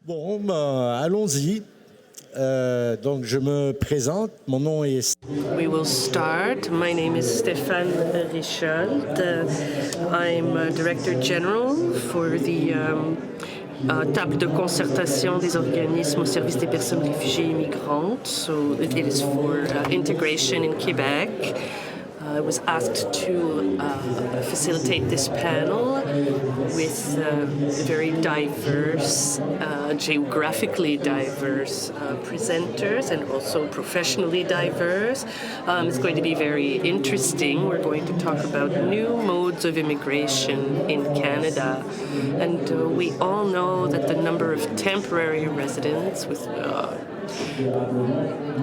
Bon, allons-y. Donc, je me présente. Mon nom est... We will start. My name is Stephan Reichhold. I'm Director General for the Table de concertation des organismes au service des personnes réfugiées et migrantes. So it is for integration in Quebec. I was asked to facilitate this panel with very diverse, geographically diverse presenters and also professionally diverse. It's going to be very interesting. We're going to talk about new modes of immigration in Canada. And we all know that the number of temporary residents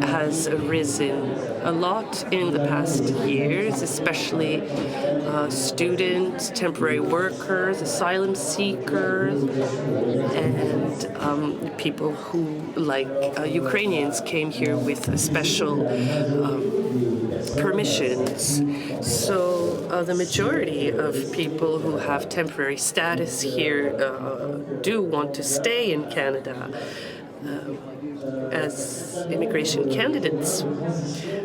has risen a lot in the past years, especially students, temporary workers, asylum seekers, and people who, like Ukrainians, came here with special permissions. So the majority of people who have temporary status here do want to stay in Canada as immigration candidates.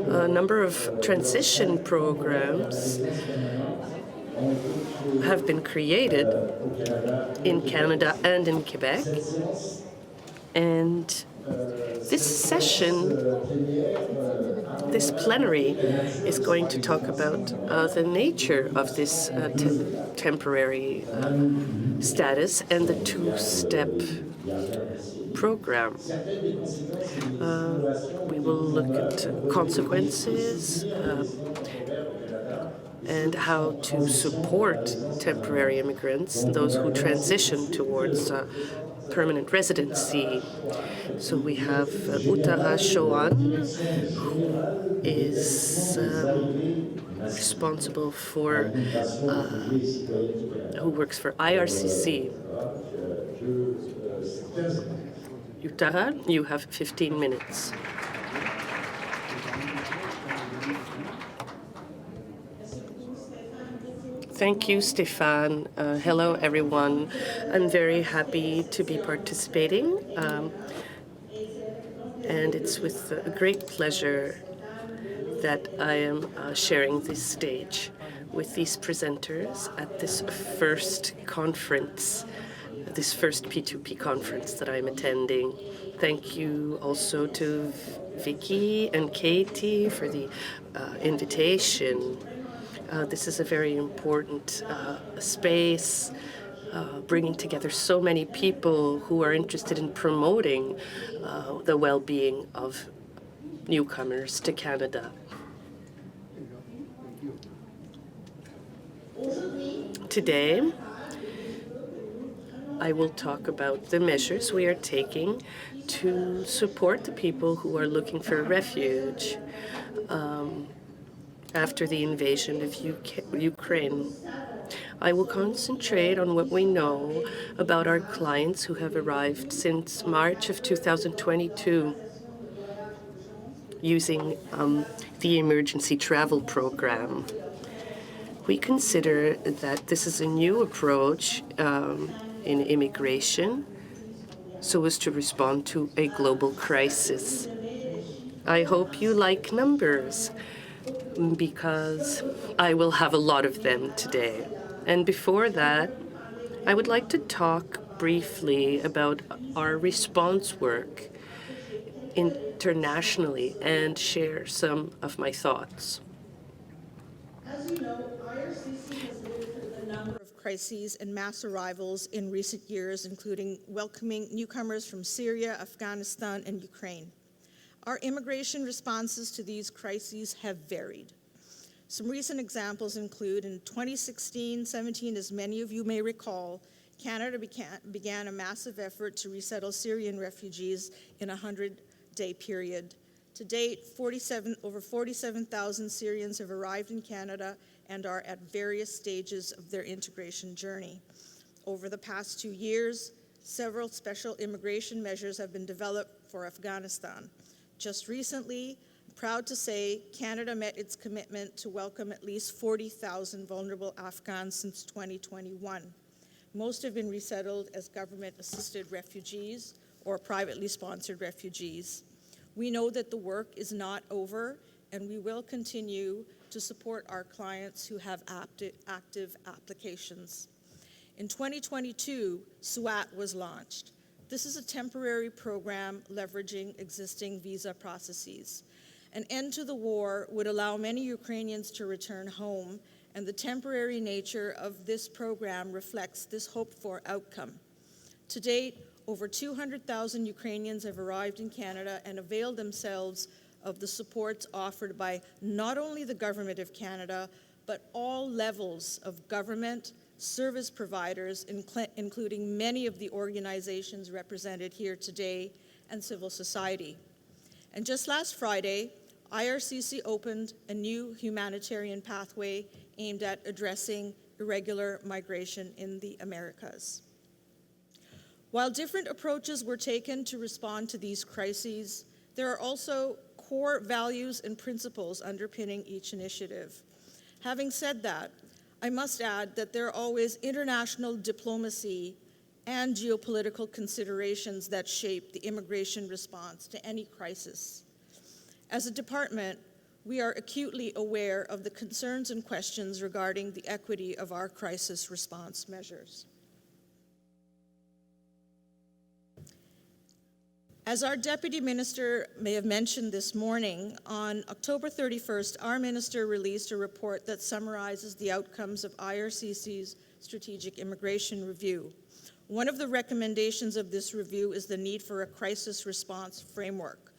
A number of transition programs have been created in Canada and in Quebec. And this session, this plenary, is going to talk about the nature of this temporary status and the two-step program. We will look at consequences and how to support temporary immigrants, those who transition towards permanent residency. So we have Uttara Shoan, who is responsible for, who works for IRCC. Uttara, you have 15 minutes. Thank you, Stephan. Hello, everyone. I'm very happy to be participating. And it's with a great pleasure that I am sharing this stage with these presenters at this first conference, this first P2P conference that I'm attending. Thank you also to Vicky and Katie for the invitation. This is a very important space, bringing together so many people who are interested in promoting the well-being of newcomers to Canada. Today, I will talk about the measures we are taking to support the people who are looking for refuge after the invasion of Ukraine. I will concentrate on what we know about our clients who have arrived since March of 2022 using the emergency travel program. We consider that this is a new approach in immigration so as to respond to a global crisis. I hope you like numbers, because I will have a lot of them today. And before that, I would like to talk briefly about our response work internationally and share some of my thoughts. As you know, IRCC has lived through a number of crises and mass arrivals in recent years, including welcoming newcomers from Syria, Afghanistan, and Ukraine. Our immigration responses to these crises have varied. Some recent examples include in 2016-17, as many of you may recall, Canada began a massive effort to resettle Syrian refugees in a 100-day period. To date, over 47,000 Syrians have arrived in Canada and are at various stages of their integration journey. Over the past 2 years, several special immigration measures have been developed for Afghanistan. Just recently, I'm proud to say Canada met its commitment to welcome at least 40,000 vulnerable Afghans since 2021. Most have been resettled as government-assisted refugees, or privately sponsored refugees. We know that the work is not over, and we will continue to support our clients who have active applications. In 2022, SWAT was launched. This is a temporary program leveraging existing visa processes. An end to the war would allow many Ukrainians to return home, and the temporary nature of this program reflects this hoped-for outcome. To date, over 200,000 Ukrainians have arrived in Canada and availed themselves of the supports offered by not only the Government of Canada, but all levels of government, service providers, including many of the organizations represented here today, and civil society. And just last Friday, IRCC opened a new humanitarian pathway aimed at addressing irregular migration in the Americas. While different approaches were taken to respond to these crises, there are also core values and principles underpinning each initiative. Having said that, I must add that there are always international diplomacy and geopolitical considerations that shape the immigration response to any crisis. As a department, we are acutely aware of the concerns and questions regarding the equity of our crisis response measures. As our Deputy Minister may have mentioned this morning, on October 31st, our Minister released a report that summarizes the outcomes of IRCC's Strategic Immigration Review. One of the recommendations of this review is the need for a crisis response framework.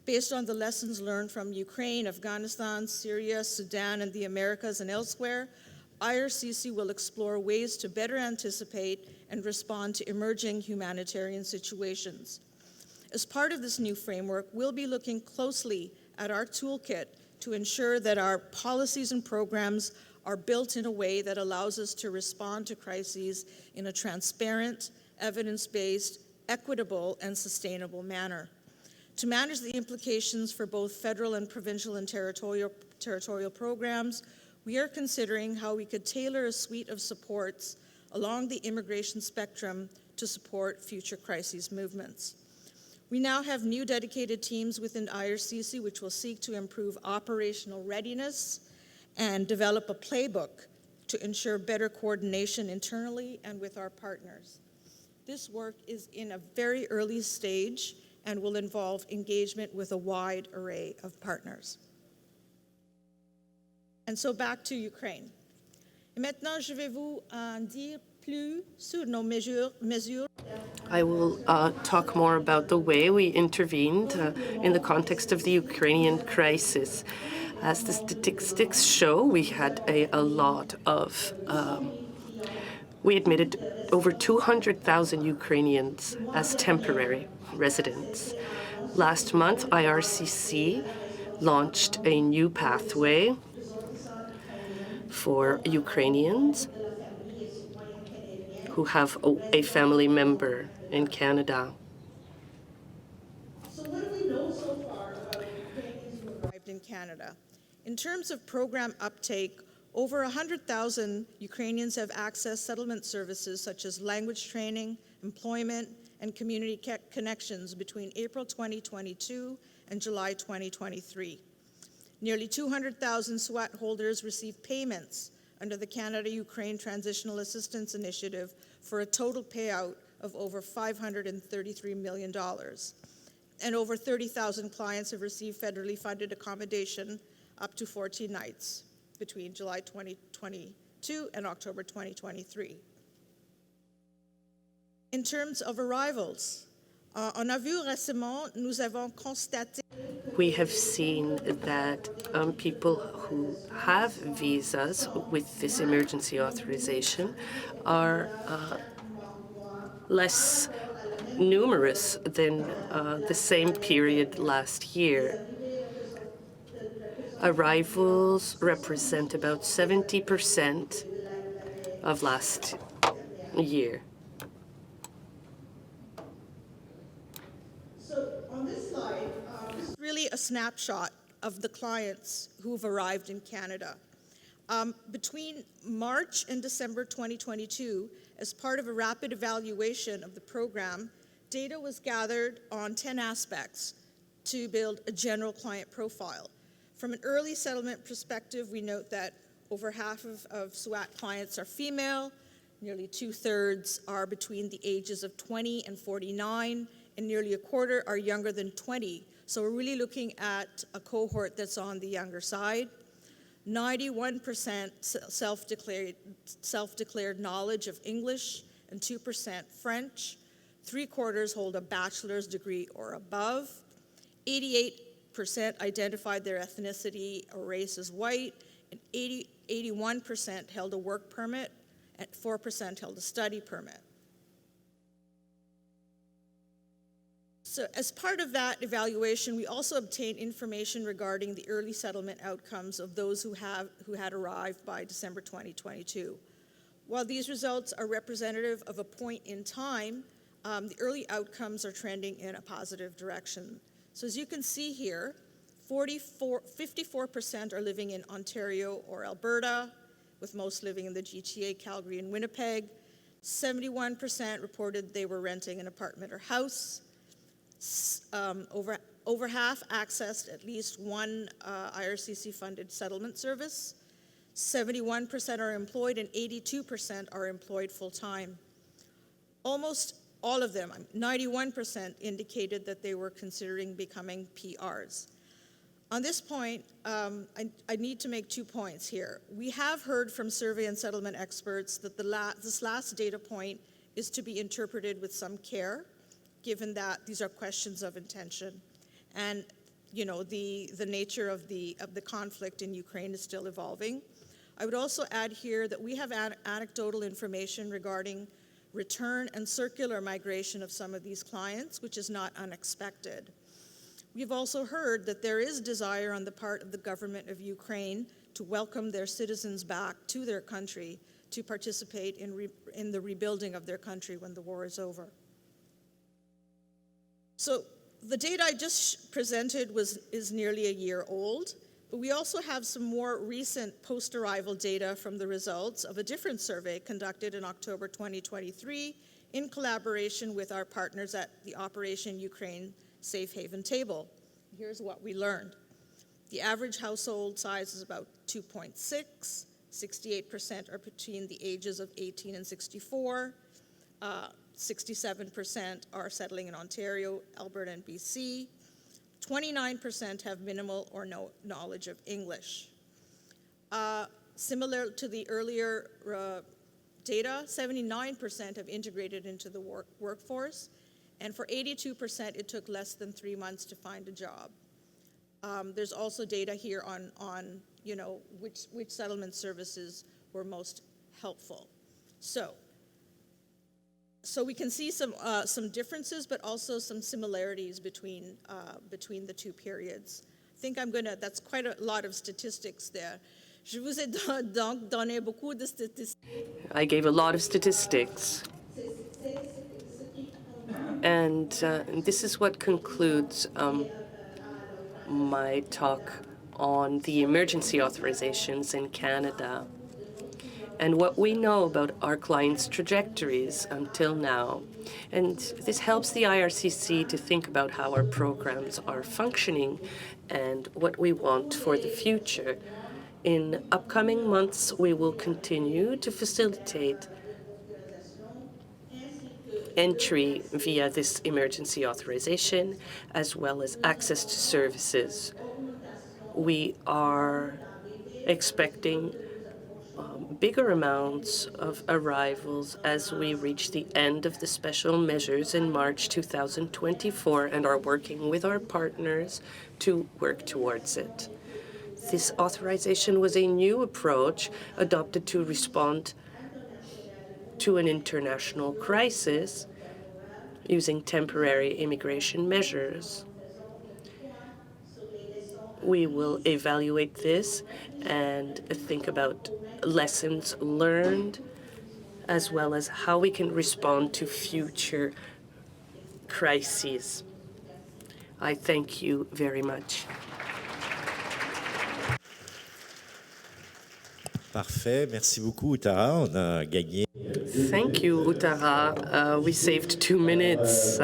Based on the lessons learned from Ukraine, Afghanistan, Syria, Sudan, and the Americas and elsewhere, IRCC will explore ways to better anticipate and respond to emerging humanitarian situations. As part of this new framework, we'll be looking closely at our toolkit to ensure that our policies and programs are built in a way that allows us to respond to crises in a transparent, evidence-based, equitable, and sustainable manner. To manage the implications for both federal and provincial and territorial programs, we are considering how we could tailor a suite of supports along the immigration spectrum to support future crises movements. We now have new dedicated teams within IRCC which will seek to improve operational readiness and develop a playbook to ensure better coordination internally and with our partners. This work is in a very early stage and will involve engagement with a wide array of partners. And so back to Ukraine. Et maintenant, je vais vous en dire plus sur nos mesures. I will talk more about the way we intervened in the context of the Ukrainian crisis. As the statistics show, we had a lot of, we admitted over 200,000 Ukrainians as temporary residents. Last month, IRCC launched a new pathway for Ukrainians who have a family member in Canada. So what do we know so far about Ukrainians who arrived in Canada? In terms of program uptake, over 100,000 Ukrainians have accessed settlement services such as language training, employment, and community connections between April 2022 and July 2023. Nearly 200,000 SWAT holders received payments under the Canada-Ukraine Transitional Assistance Initiative for a total payout of over $533 million. And over 30,000 clients have received federally funded accommodation up to 14 nights between July 2022 and October 2023. In terms of arrivals, on a vu récemment, nous avons constaté. We have seen that people who have visas with this emergency authorization are less numerous than the same period last year. Arrivals represent about 70% of last year. So on this slide, this is really a snapshot of the clients who've arrived in Canada. Between March and December 2022, as part of a rapid evaluation of the program, Data was gathered on 10 aspects to build a general client profile. From an early settlement perspective, we note that over half of SWAT clients are female, nearly 2/3 are between the ages of 20 and 49, and nearly a quarter are younger than 20. So we're really looking at a cohort that's on the younger side. 91% self-declared knowledge of English and 2% French. 3/4 hold a bachelor's degree or above. 88% identified their ethnicity or race as white, and 81% held a work permit, and 4% held a study permit. So as part of that evaluation, we also obtained information regarding the early settlement outcomes of those who had arrived by December 2022. While these results are representative of a point in time, the early outcomes are trending in a positive direction. So as you can see here, 54% are living in Ontario or Alberta, with most living in the GTA, Calgary, and Winnipeg. 71% reported they were renting an apartment or house. Over half accessed at least one IRCC-funded settlement service. 71% are employed, and 82% are employed full-time. Almost all of them, 91%, indicated that they were considering becoming PRs. On this point, I need to make 2 points here. We have heard from survey and settlement experts that this last data point is to be interpreted with some care, given that these are questions of intention. And the nature of the conflict in Ukraine is still evolving. I would also add here that we have anecdotal information regarding return and circular migration of some of these clients, which is not unexpected. We've also heard that there is desire on the part of the government of Ukraine to welcome their citizens back to their country to participate in the rebuilding of their country when the war is over. So the data I just presented is nearly a year old, but we also have some more recent post-arrival data from the results of a different survey conducted in October 2023 in collaboration with our partners at the Operation Ukraine Safe Haven Table. Here's what we learned. The average household size is about 2.6. 68% are between the ages of 18 and 64. 67% are settling in Ontario, Alberta, and BC. 29% have minimal or no knowledge of English. Similar to the earlier data, 79% have integrated into the workforce, and for 82%, it took less than 3 months to find a job. There's also data here on which settlement services were most helpful. So we can see some differences, but also some similarities between the two periods. I think that's quite a lot of statistics there. Je vous ai donc donné beaucoup de statistiques. I gave a lot of statistics. And this is what concludes my talk on the emergency authorizations in Canada and what we know about our clients' trajectories until now. And this helps the IRCC to think about how our programs are functioning and what we want for the future. In upcoming months, we will continue to facilitate entry via this emergency authorization, as well as access to services. We are expecting bigger amounts of arrivals as we reach the end of the special measures in March 2024 and are working with our partners to work towards it. This authorization was a new approach adopted to respond to an international crisis using temporary immigration measures. We will evaluate this and think about lessons learned, as well as how we can respond to future crises. I thank you very much. Parfait, merci beaucoup, Tara. On a gagné Thank you, Utara. We saved 2 minutes,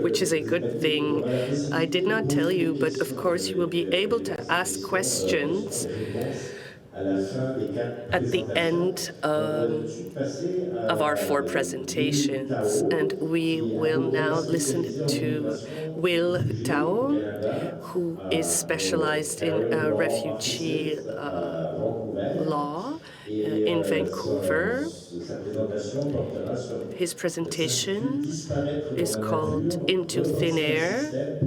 which is a good thing. I did not tell you, but of course you will be able to ask questions at the end of our 4 presentations. And we will now listen to Will Tao, who is specialized in refugee law in Vancouver. His presentation is called Into Thin Air,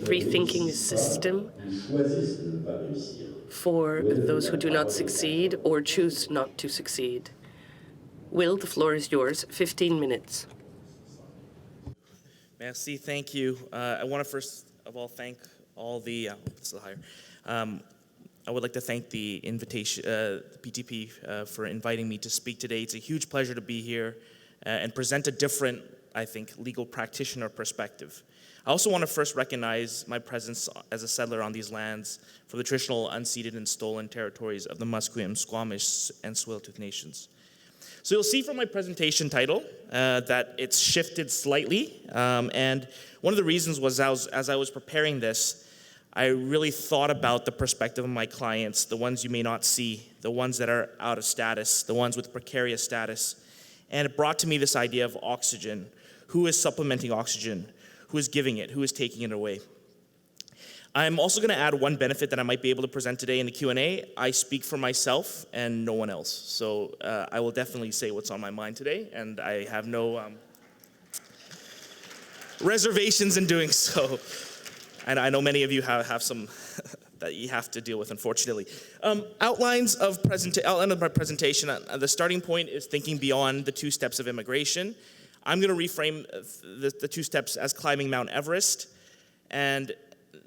Rethinking the System for those who do not succeed or choose not to succeed. Will, the floor is yours. 15 minutes. Merci, thank you. I want to first of all thank all the, I would like to thank the invitation, P2P, for inviting me to speak today. It's a huge pleasure to be here and present a different, I think, legal practitioner perspective. I also want to first recognize my presence as a settler on these lands for the traditional unceded and stolen territories of the Musqueam, Squamish, and Tsleil-Waututh nations. So you'll see from my presentation title that it's shifted slightly, and one of the reasons was as I was preparing this, I really thought about the perspective of my clients, the ones you may not see, the ones that are out of status, the ones with precarious status, and it brought to me this idea of oxygen. Who is supplementing oxygen? Who is giving it? Who is taking it away? I'm also going to add one benefit that I might be able to present today in the Q&A. I speak for myself and no one else. So I will definitely say what's on my mind today, and I have no reservations in doing so. And I know many of you have some that you have to deal with, unfortunately. Outline of my presentation. The starting point is thinking beyond the 2 steps of immigration. I'm going to reframe the 2 steps as climbing Mount Everest, and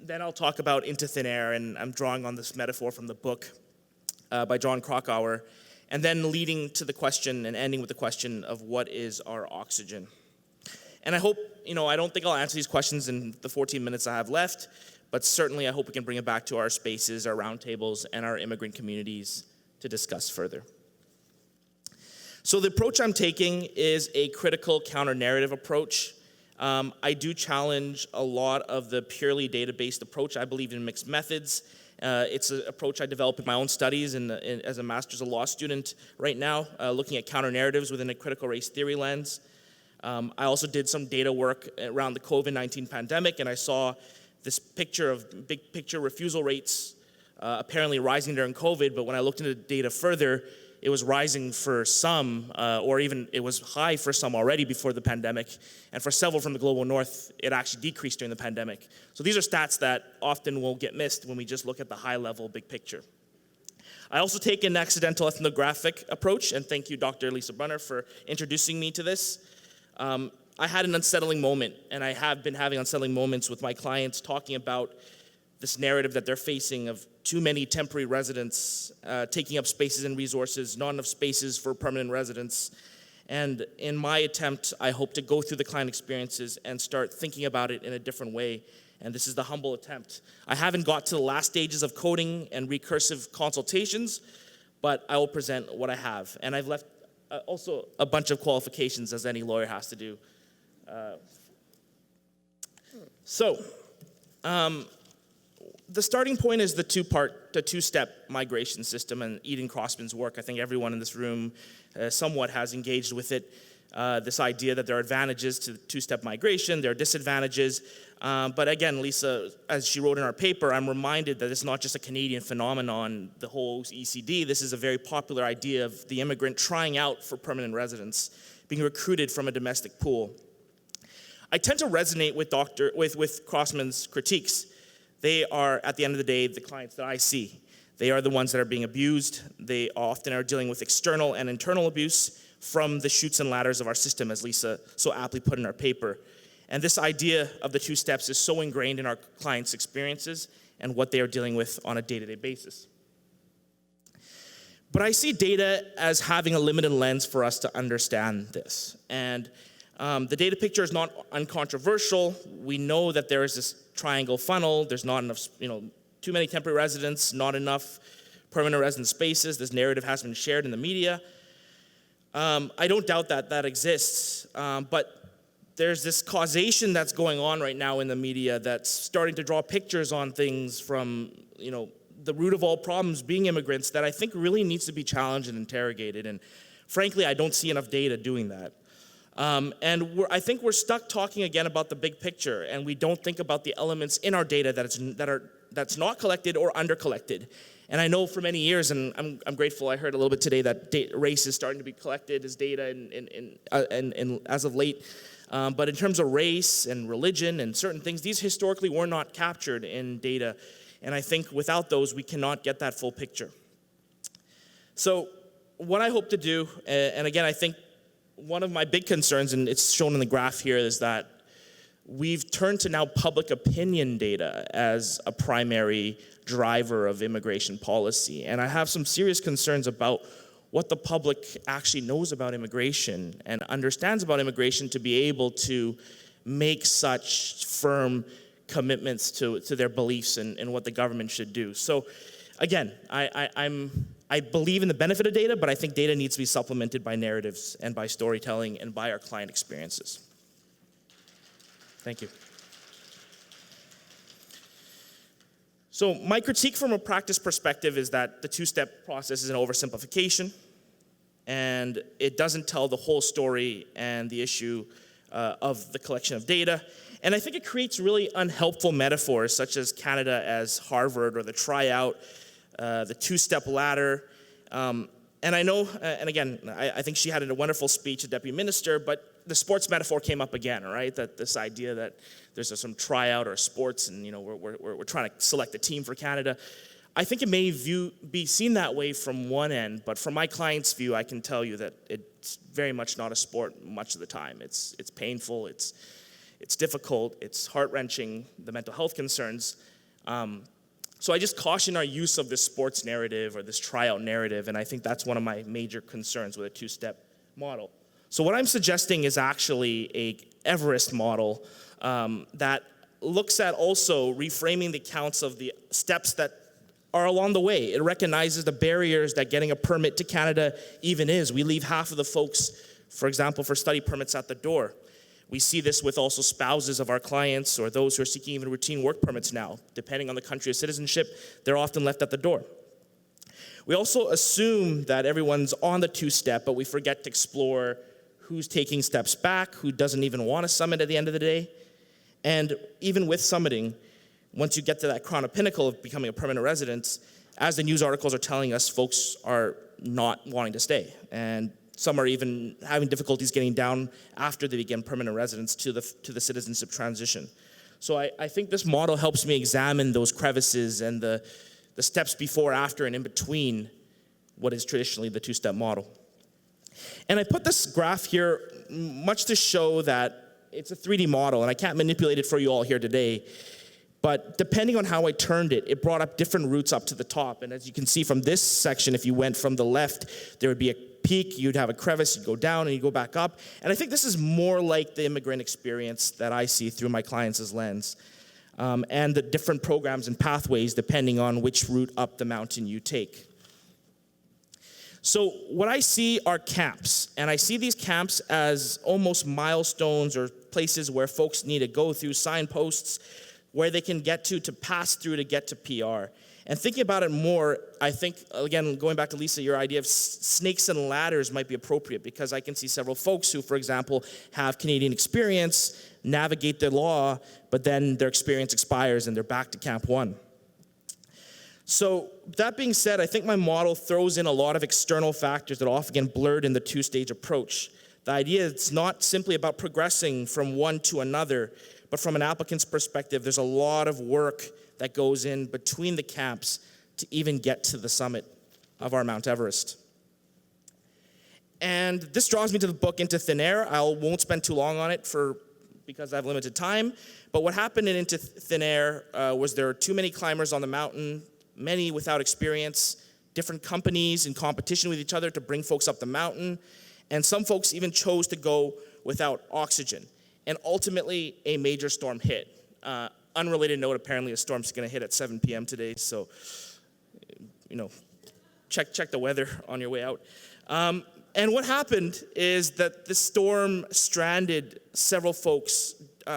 then I'll talk about Into Thin Air, and I'm drawing on this metaphor from the book by John Krakauer, and then leading to the question and ending with the question of what is our oxygen. And I hope, I don't think I'll answer these questions in the 14 minutes I have left, but certainly I hope we can bring it back to our spaces, our roundtables, and our immigrant communities to discuss further. So the approach I'm taking is a critical counter-narrative approach. I do challenge a lot of the purely data-based approach. I believe in mixed methods. It's an approach I developed in my own studies as a master's of law student right now, looking at counter-narratives within a critical race theory lens. I also did some data work around the COVID-19 pandemic, and I saw this picture of big picture refusal rates apparently rising during COVID, but when I looked into the data further, it was rising for some, or even it was high for some already before the pandemic, and for several from the global north, it actually decreased during the pandemic. So these are stats that often will get missed when we just look at the high-level big picture. I also take an accidental ethnographic approach, and thank you, Dr. Lisa Brunner, for introducing me to this. I had an unsettling moment, and I have been having unsettling moments with my clients talking about this narrative that they're facing of too many temporary residents taking up spaces and resources, not enough spaces for permanent residents. And in my attempt, I hope to go through the client experiences and start thinking about it in a different way. And this is the humble attempt. I haven't got to the last stages of coding and recursive consultations, but I will present what I have. And I've left also a bunch of qualifications, as any lawyer has to do. The starting point is the 2-step migration system, and Eden Crossman's work. I think everyone in this room somewhat has engaged with it. This idea that there are advantages to 2-step migration, there are disadvantages. But again, Lisa, as she wrote in our paper, I'm reminded that it's not just a Canadian phenomenon, the whole ECD. This is a very popular idea of the immigrant trying out for permanent residence, being recruited from a domestic pool. I tend to resonate with Crossman's critiques. They are, at the end of the day, the clients that I see. They are the ones that are being abused. They often are dealing with external and internal abuse from the chutes and ladders of our system, as Lisa so aptly put in our paper. And this idea of the 2 steps is so ingrained in our clients' experiences and what they are dealing with on a day-to-day basis. But I see data as having a limited lens for us to understand this. And the data picture is not uncontroversial. We know that there is this triangle funnel. There's not enough, too many temporary residents, not enough permanent resident spaces. This narrative has been shared in the media. I don't doubt that that exists, but there's this causation that's going on right now in the media that's starting to draw pictures on things from, the root of all problems being immigrants that I think really needs to be challenged and interrogated. And frankly, I don't see enough data doing that. I think we're stuck talking again about the big picture, and we don't think about the elements in our data that's not collected or under collected. And I know for many years, and I'm grateful I heard a little bit today that race is starting to be collected as data and as of late. But in terms of race and religion and certain things, these historically were not captured in data. And I think without those, we cannot get that full picture. So what I hope to do, and again, I think one of my big concerns, and it's shown in the graph here, is that we've turned to now public opinion data as a primary driver of immigration policy. And I have some serious concerns about what the public actually knows about immigration and understands about immigration to be able to make such firm commitments to their beliefs and what the government should do. So again, I believe in the benefit of data, but I think data needs to be supplemented by narratives and by storytelling and by our client experiences. Thank you. So my critique from a practice perspective is that the two-step process is an oversimplification, and it doesn't tell the whole story and the issue of the collection of data. And I think it creates really unhelpful metaphors such as Canada as Harvard or the tryout, the two-step ladder. And I know, and again, I think she had a wonderful speech, a deputy minister, but the sports metaphor came up again, right? That this idea that there's some tryout or sports and, we're trying to select a team for Canada. I think it may be seen that way from one end, but from my client's view, I can tell you that it's very much not a sport much of the time. It's painful, it's difficult, it's heart-wrenching, the mental health concerns. So I just caution our use of this sports narrative or this tryout narrative, and I think that's one of my major concerns with a two-step model. So what I'm suggesting is actually a Everest model that looks at also reframing the counts of the steps that are along the way. It recognizes the barriers that getting a permit to Canada even is. We leave half of the folks, for example, for study permits at the door. We see this with also spouses of our clients or those who are seeking even routine work permits now. Depending on the country of citizenship, they're often left at the door. We also assume that everyone's on the two-step, but we forget to explore who's taking steps back, who doesn't even want to summit at the end of the day. And even with summiting, once you get to that crown of pinnacle of becoming a permanent resident, as the news articles are telling us, folks are not wanting to stay. And some are even having difficulties getting down after they begin permanent residence to the citizenship transition. So I think this model helps me examine those crevices and the steps before, after, and in between what is traditionally the two-step model. And I put this graph here much to show that it's a 3D model, and I can't manipulate it for you all here today. But depending on how I turned it, it brought up different routes up to the top. And as you can see from this section, if you went from the left, there would be a peak, you'd have a crevice, you'd go down, and you'd go back up. And I think this is more like the immigrant experience that I see through my clients' lens. And the different programs and pathways depending on which route up the mountain you take. So what I see are camps, and I see these camps as almost milestones or places where folks need to go through, signposts, where they can get to pass through to get to PR. And thinking about it more, I think, again, going back to Lisa, your idea of snakes and ladders might be appropriate, because I can see several folks who, for example, have Canadian experience, navigate the law, but then their experience expires and they're back to Camp 1. So that being said, I think my model throws in a lot of external factors that often get blurred in the two-stage approach. The idea is it's not simply about progressing from one to another, but from an applicant's perspective, there's a lot of work that goes in between the camps to even get to the summit of our Mount Everest. And this draws me to the book Into Thin Air. I won't spend too long on it because I have limited time. But what happened in Into Thin Air was there were too many climbers on the mountain, many without experience, different companies in competition with each other to bring folks up the mountain. And some folks even chose to go without oxygen. And ultimately, a major storm hit. Unrelated note, apparently a storm's going to hit at 7 p.m. today, so, check the weather on your way out. And what happened is that the storm stranded several folks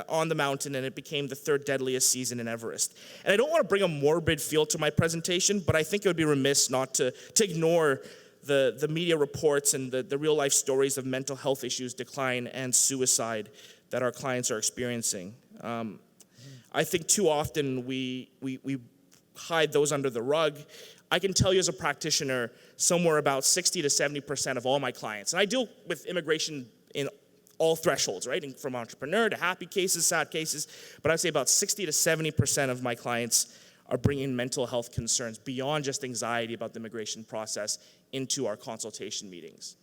on the mountain, and it became the third deadliest season in Everest. And I don't want to bring a morbid feel to my presentation, but I think it would be remiss not to ignore the media reports and the real life stories of mental health issues, decline, and suicide that our clients are experiencing. I think too often we hide those under the rug. I can tell you as a practitioner, somewhere about 60 to 70% of all my clients, and I deal with immigration in all thresholds, right? From entrepreneur to happy cases, sad cases, but I'd say about 60 to 70% of my clients are bringing mental health concerns beyond just anxiety about the immigration process into our consultation meetings.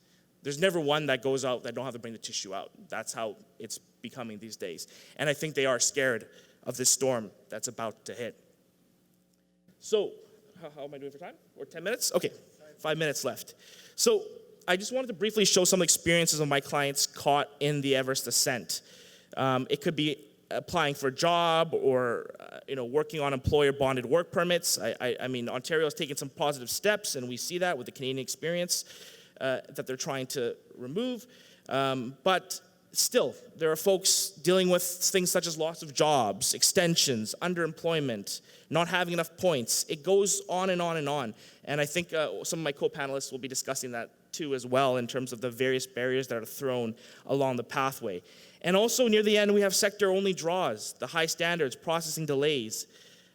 There's never one that goes out that don't have to bring the tissue out. That's how it's becoming these days. And I think they are scared of this storm that's about to hit. So, how am I doing for time? Or 10 minutes? Okay, 5 minutes left. So, I just wanted to briefly show some experiences of my clients caught in the Everest ascent. It could be applying for a job or working on employer-bonded work permits. I mean, Ontario has taken some positive steps, and we see that with the Canadian experience that they're trying to remove. But still, there are folks dealing with things such as loss of jobs, extensions, underemployment, not having enough points. It goes on and on and on. And I think some of my co-panelists will be discussing that too as well in terms of the various barriers that are thrown along the pathway. And also near the end, we have sector-only draws, the high standards, processing delays.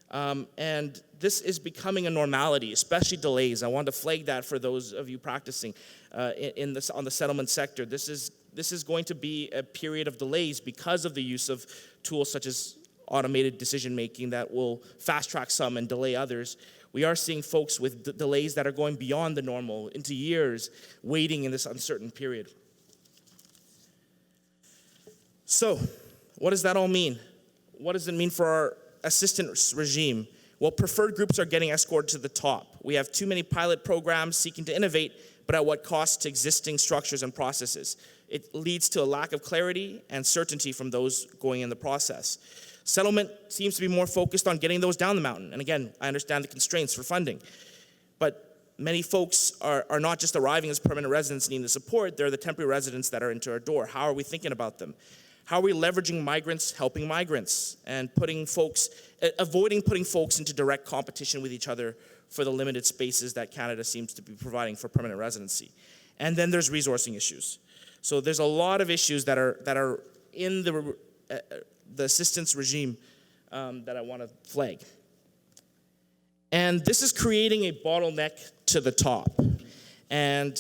And this is becoming a normality, especially delays. I want to flag that for those of you practicing on the settlement sector. This is going to be a period of delays because of the use of tools such as automated decision-making that will fast-track some and delay others. We are seeing folks with delays that are going beyond the normal, into years, waiting in this uncertain period. So, what does that all mean? What does it mean for our assistance regime? Well, preferred groups are getting escorted to the top. We have too many pilot programs seeking to innovate, but at what cost to existing structures and processes? It leads to a lack of clarity and certainty from those going in the process. Settlement seems to be more focused on getting those down the mountain. And again, I understand the constraints for funding. But many folks are not just arriving as permanent residents needing the support, they're the temporary residents that are into our door. How are we thinking about them? How are we leveraging migrants, helping migrants, and avoiding putting folks into direct competition with each other for the limited spaces that Canada seems to be providing for permanent residency? And then there's resourcing issues. So there's a lot of issues that are in the assistance regime that I want to flag. And this is creating a bottleneck to the top. And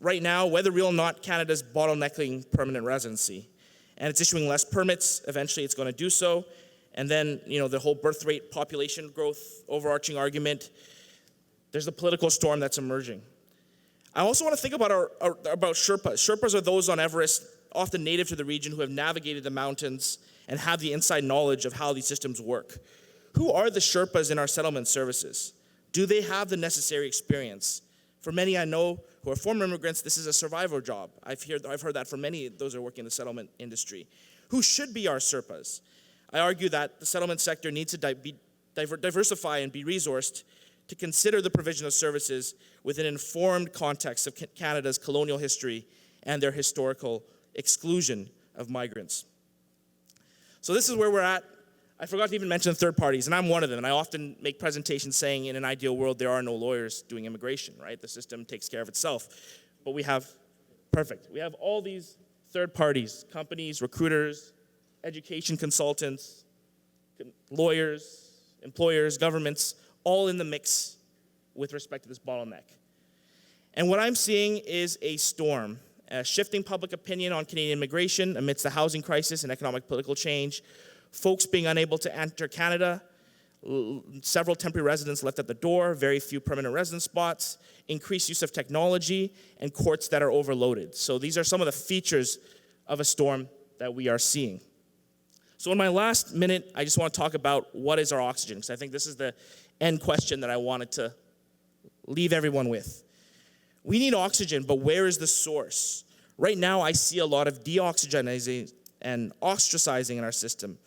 right now, whether real or not, Canada's bottlenecking permanent residency. And it's issuing less permits. Eventually, it's going to do so. And then, the whole birth rate, population growth, overarching argument. There's the political storm that's emerging. I also want to think about about Sherpas. Sherpas are those on Everest, often native to the region, who have navigated the mountains and have the inside knowledge of how these systems work. Who are the Sherpas in our settlement services? Do they have the necessary experience? For many I know who are former immigrants, this is a survival job. I've heard that from many of those who are working in the settlement industry. Who should be our Sherpas? I argue that the settlement sector needs to diversify and be resourced to consider the provision of services with an informed context of Canada's colonial history and their historical exclusion of migrants. So this is where we're at. I forgot to even mention third parties, and I'm one of them. And I often make presentations saying, in an ideal world, there are no lawyers doing immigration, right? The system takes care of itself. But we have all these third parties, companies, recruiters, education consultants, lawyers, employers, governments, all in the mix with respect to this bottleneck. And what I'm seeing is a storm, shifting public opinion on Canadian immigration amidst the housing crisis and economic political change, folks being unable to enter Canada, several temporary residents left at the door, very few permanent residence spots, increased use of technology, and courts that are overloaded. So these are some of the features of a storm that we are seeing. So in my last minute, I just want to talk about what is our oxygen, because I think this is the end question that I wanted to leave everyone with. We need oxygen, but where is the source? Right now, I see a lot of deoxygenizing and ostracizing in our system.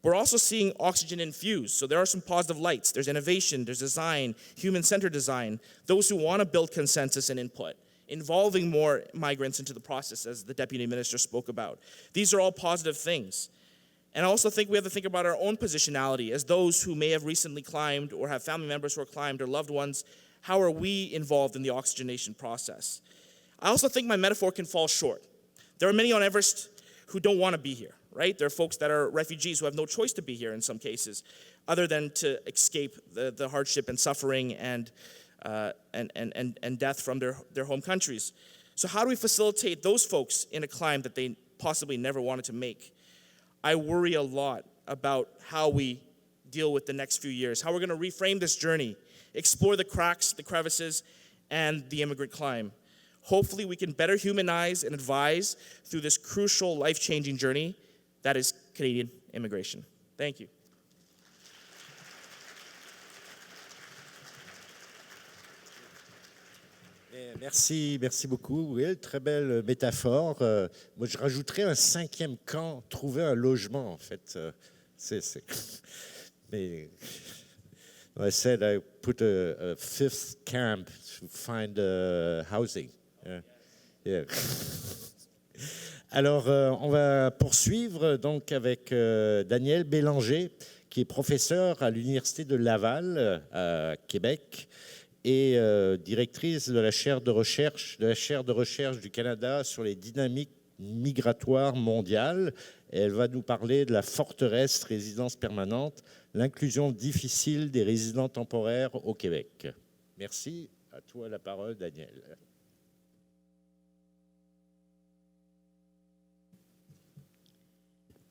We're also seeing oxygen infused, so there are some positive lights. There's innovation, there's design, human-centered design, those who want to build consensus and input. involving more migrants into the process, as the Deputy Minister spoke about. These are all positive things. And I also think we have to think about our own positionality as those who may have recently climbed or have family members who are climbed or loved ones. How are we involved in the oxygenation process? I also think my metaphor can fall short. There are many on Everest who don't want to be here, right? There are folks that are refugees who have no choice to be here in some cases, other than to escape the hardship and suffering and death from their home countries. So how do we facilitate those folks in a climb that they possibly never wanted to make? I worry a lot about how we deal with the next few years, how we're going to reframe this journey, explore the cracks, the crevices, and the immigrant climb. Hopefully we can better humanize and advise through this crucial, life-changing journey that is Canadian immigration. Thank you. Merci beaucoup, Will. Très belle métaphore. Moi, je rajouterais un 5e camp, trouver un logement, en fait. Mais I said I put a 5th camp to find housing. Yeah. Alors, on va poursuivre donc avec Danielle Bélanger, qui est professeure à l'Université de Laval, à Québec, et directrice de la chaire de recherche du Canada sur les dynamiques migratoires mondiales. Et elle va nous parler de la forteresse résidence permanente, l'inclusion difficile des résidents temporaires au Québec. Merci. À toi la parole, Daniel.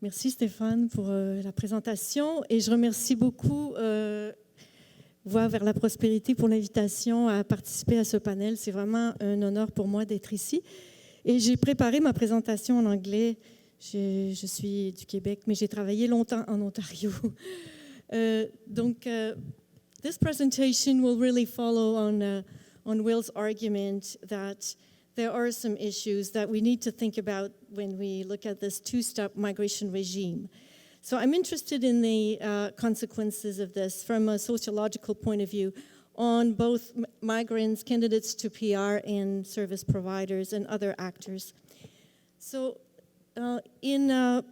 Merci Stéphane pour la présentation et je remercie beaucoup Voix vers la prospérité pour l'invitation à participer à ce panel. C'est vraiment un honneur pour moi d'être ici. Et j'ai préparé ma présentation en anglais. Je suis du Québec, mais j'ai travaillé longtemps en Ontario. This presentation will really follow on Will's argument that there are some issues that we need to think about when we look at this two-step migration regime. So I'm interested in the consequences of this from a sociological point of view on both migrants, candidates to PR, and service providers and other actors. So in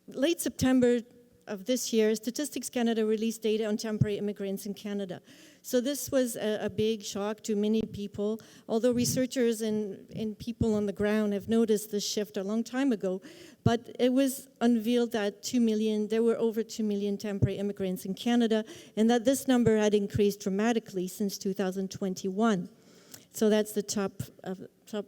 late September of this year, Statistics Canada released data on temporary immigrants in Canada. So this was a big shock to many people, although researchers and people on the ground have noticed this shift a long time ago. But it was unveiled that there were over 2 million temporary immigrants in Canada, and that this number had increased dramatically since 2021. So that's the top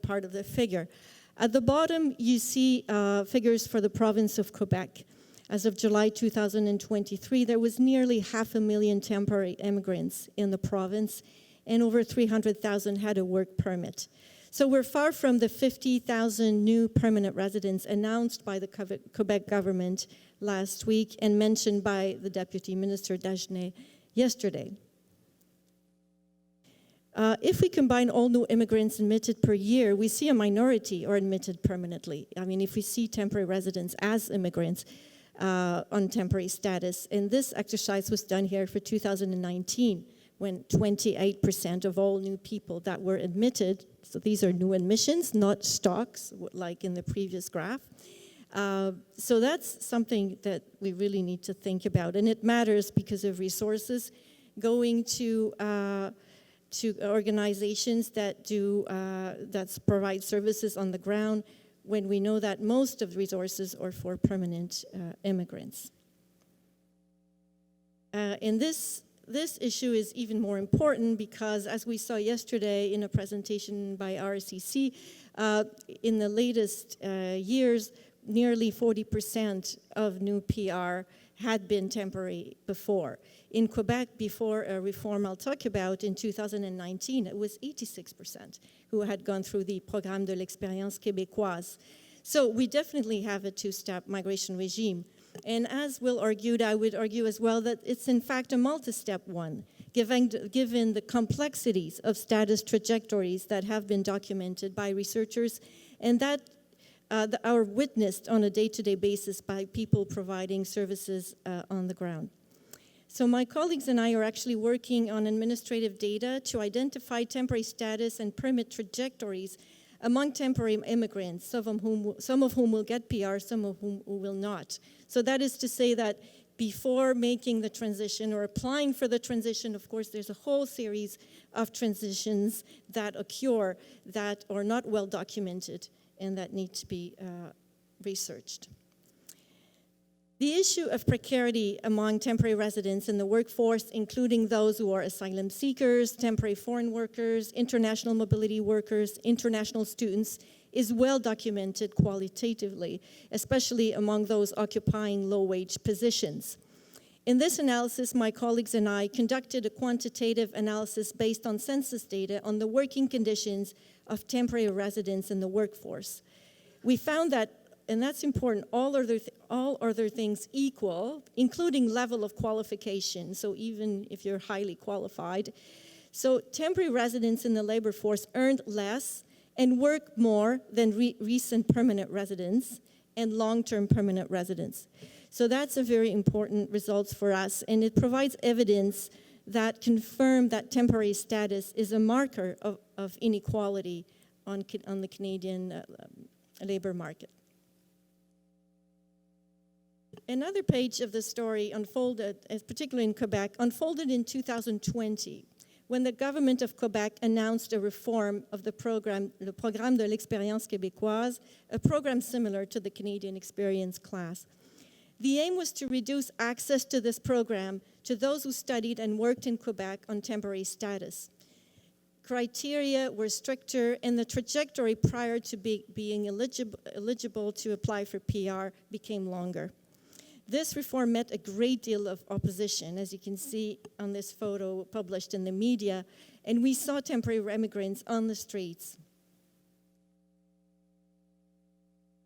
part of the figure. At the bottom, you see figures for the province of Quebec. As of July 2023, there was nearly 500,000 temporary immigrants in the province, and over 300,000 had a work permit. So we're far from the 50,000 new permanent residents announced by the Quebec government last week and mentioned by the Deputy Minister Dagenet yesterday. If we combine all new immigrants admitted per year, we see a minority are admitted permanently. I mean, if we see temporary residents as immigrants on temporary status, and this exercise was done here for 2019, when 28% of all new people that were admitted, so these are new admissions, not stocks, like in the previous graph. So that's something that we really need to think about, and it matters because of resources going to organizations that provide services on the ground, when we know that most of the resources are for permanent immigrants. And this issue is even more important because, as we saw yesterday in a presentation by RCC, in the latest years, nearly 40% of new PR had been temporary before. In Quebec, before a reform I'll talk about in 2019, it was 86% who had gone through the Programme de l'Expérience Québécoise. So we definitely have a two-step migration regime. And as Will argued, I would argue as well that it's in fact a multi-step one, given the complexities of status trajectories that have been documented by researchers and that are witnessed on a day-to-day basis by people providing services on the ground. So my colleagues and I are actually working on administrative data to identify temporary status and permit trajectories among temporary immigrants, some of whom will get PR, some of whom will not. So that is to say that before making the transition or applying for the transition, of course, there's a whole series of transitions that occur that are not well documented and that need to be researched. The issue of precarity among temporary residents in the workforce, including those who are asylum seekers, temporary foreign workers, international mobility workers, international students, is well documented qualitatively, especially among those occupying low-wage positions. In this analysis, my colleagues and I conducted a quantitative analysis based on census data on the working conditions of temporary residents in the workforce. We found that, and that's important, all other things equal, including level of qualification, so even if you're highly qualified. So temporary residents in the labor force earned less and work more than recent permanent residents and long-term permanent residents. So that's a very important result for us, and it provides evidence that confirm that temporary status is a marker of inequality on the Canadian labor market. Another page of the story unfolded, particularly in Quebec, unfolded in 2020, when the government of Quebec announced a reform of the program, le Programme de l'Expérience québécoise, a program similar to the Canadian Experience class. The aim was to reduce access to this program to those who studied and worked in Quebec on temporary status. Criteria were stricter, and the trajectory prior to being eligible to apply for PR became longer. This reform met a great deal of opposition, as you can see on this photo published in the media, and we saw temporary immigrants on the streets.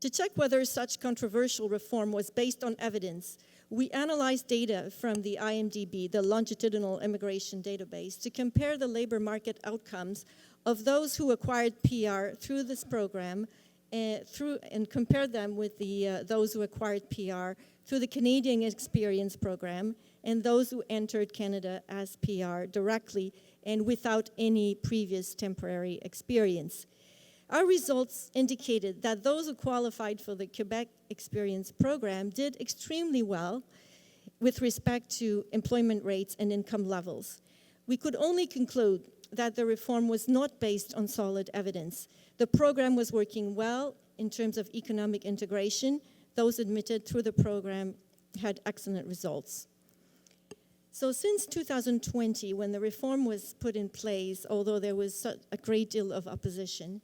To check whether such controversial reform was based on evidence, we analyzed data from the IMDb, the Longitudinal Immigration Database, to compare the labor market outcomes of those who acquired PR through this program and compare them with those who acquired PR through the Canadian Experience program and those who entered Canada as PR directly and without any previous temporary experience. Our results indicated that those who qualified for the Quebec Experience program did extremely well with respect to employment rates and income levels. We could only conclude that the reform was not based on solid evidence. The program was working well in terms of economic integration. Those admitted through the program had excellent results. So since 2020, when the reform was put in place, although there was a great deal of opposition,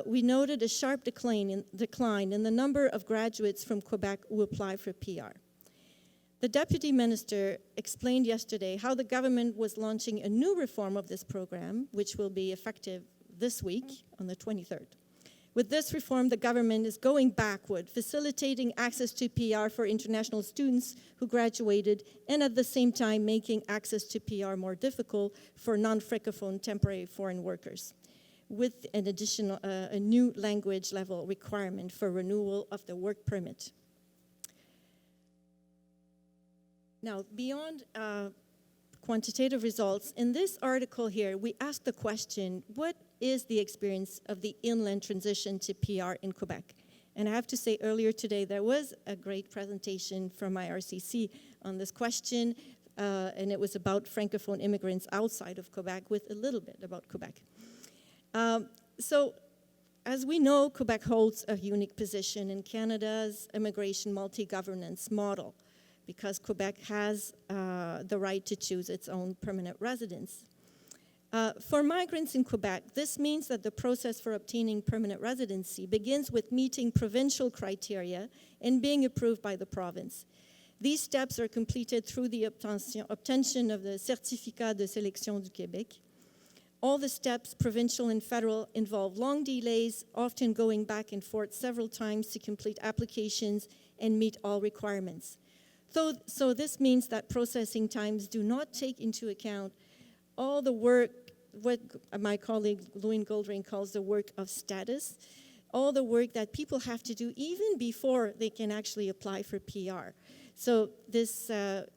we noted a sharp decline in the number of graduates from Quebec who apply for PR. The Deputy Minister explained yesterday how the government was launching a new reform of this program, which will be effective this week on the 23rd. With this reform, the government is going backward, facilitating access to PR for international students who graduated, and at the same time making access to PR more difficult for non-francophone temporary foreign workers, with an additional, a new language level requirement for renewal of the work permit. Now, beyond quantitative results, in this article here, we asked the question, what is the experience of the inland transition to PR in Quebec? And I have to say, earlier today, there was a great presentation from IRCC on this question, and it was about Francophone immigrants outside of Quebec, with a little bit about Quebec. So, as we know, Quebec holds a unique position in Canada's immigration multi-governance model, because Quebec has the right to choose its own permanent residence. For migrants in Quebec, this means that the process for obtaining permanent residency begins with meeting provincial criteria and being approved by the province. These steps are completed through the obtention of the Certificat de Sélection du Québec. All the steps, provincial and federal, involve long delays, often going back and forth several times to complete applications and meet all requirements. So this means that processing times do not take into account all the work, what my colleague Louis Goldring calls the work of status, all the work that people have to do even before they can actually apply for PR. So this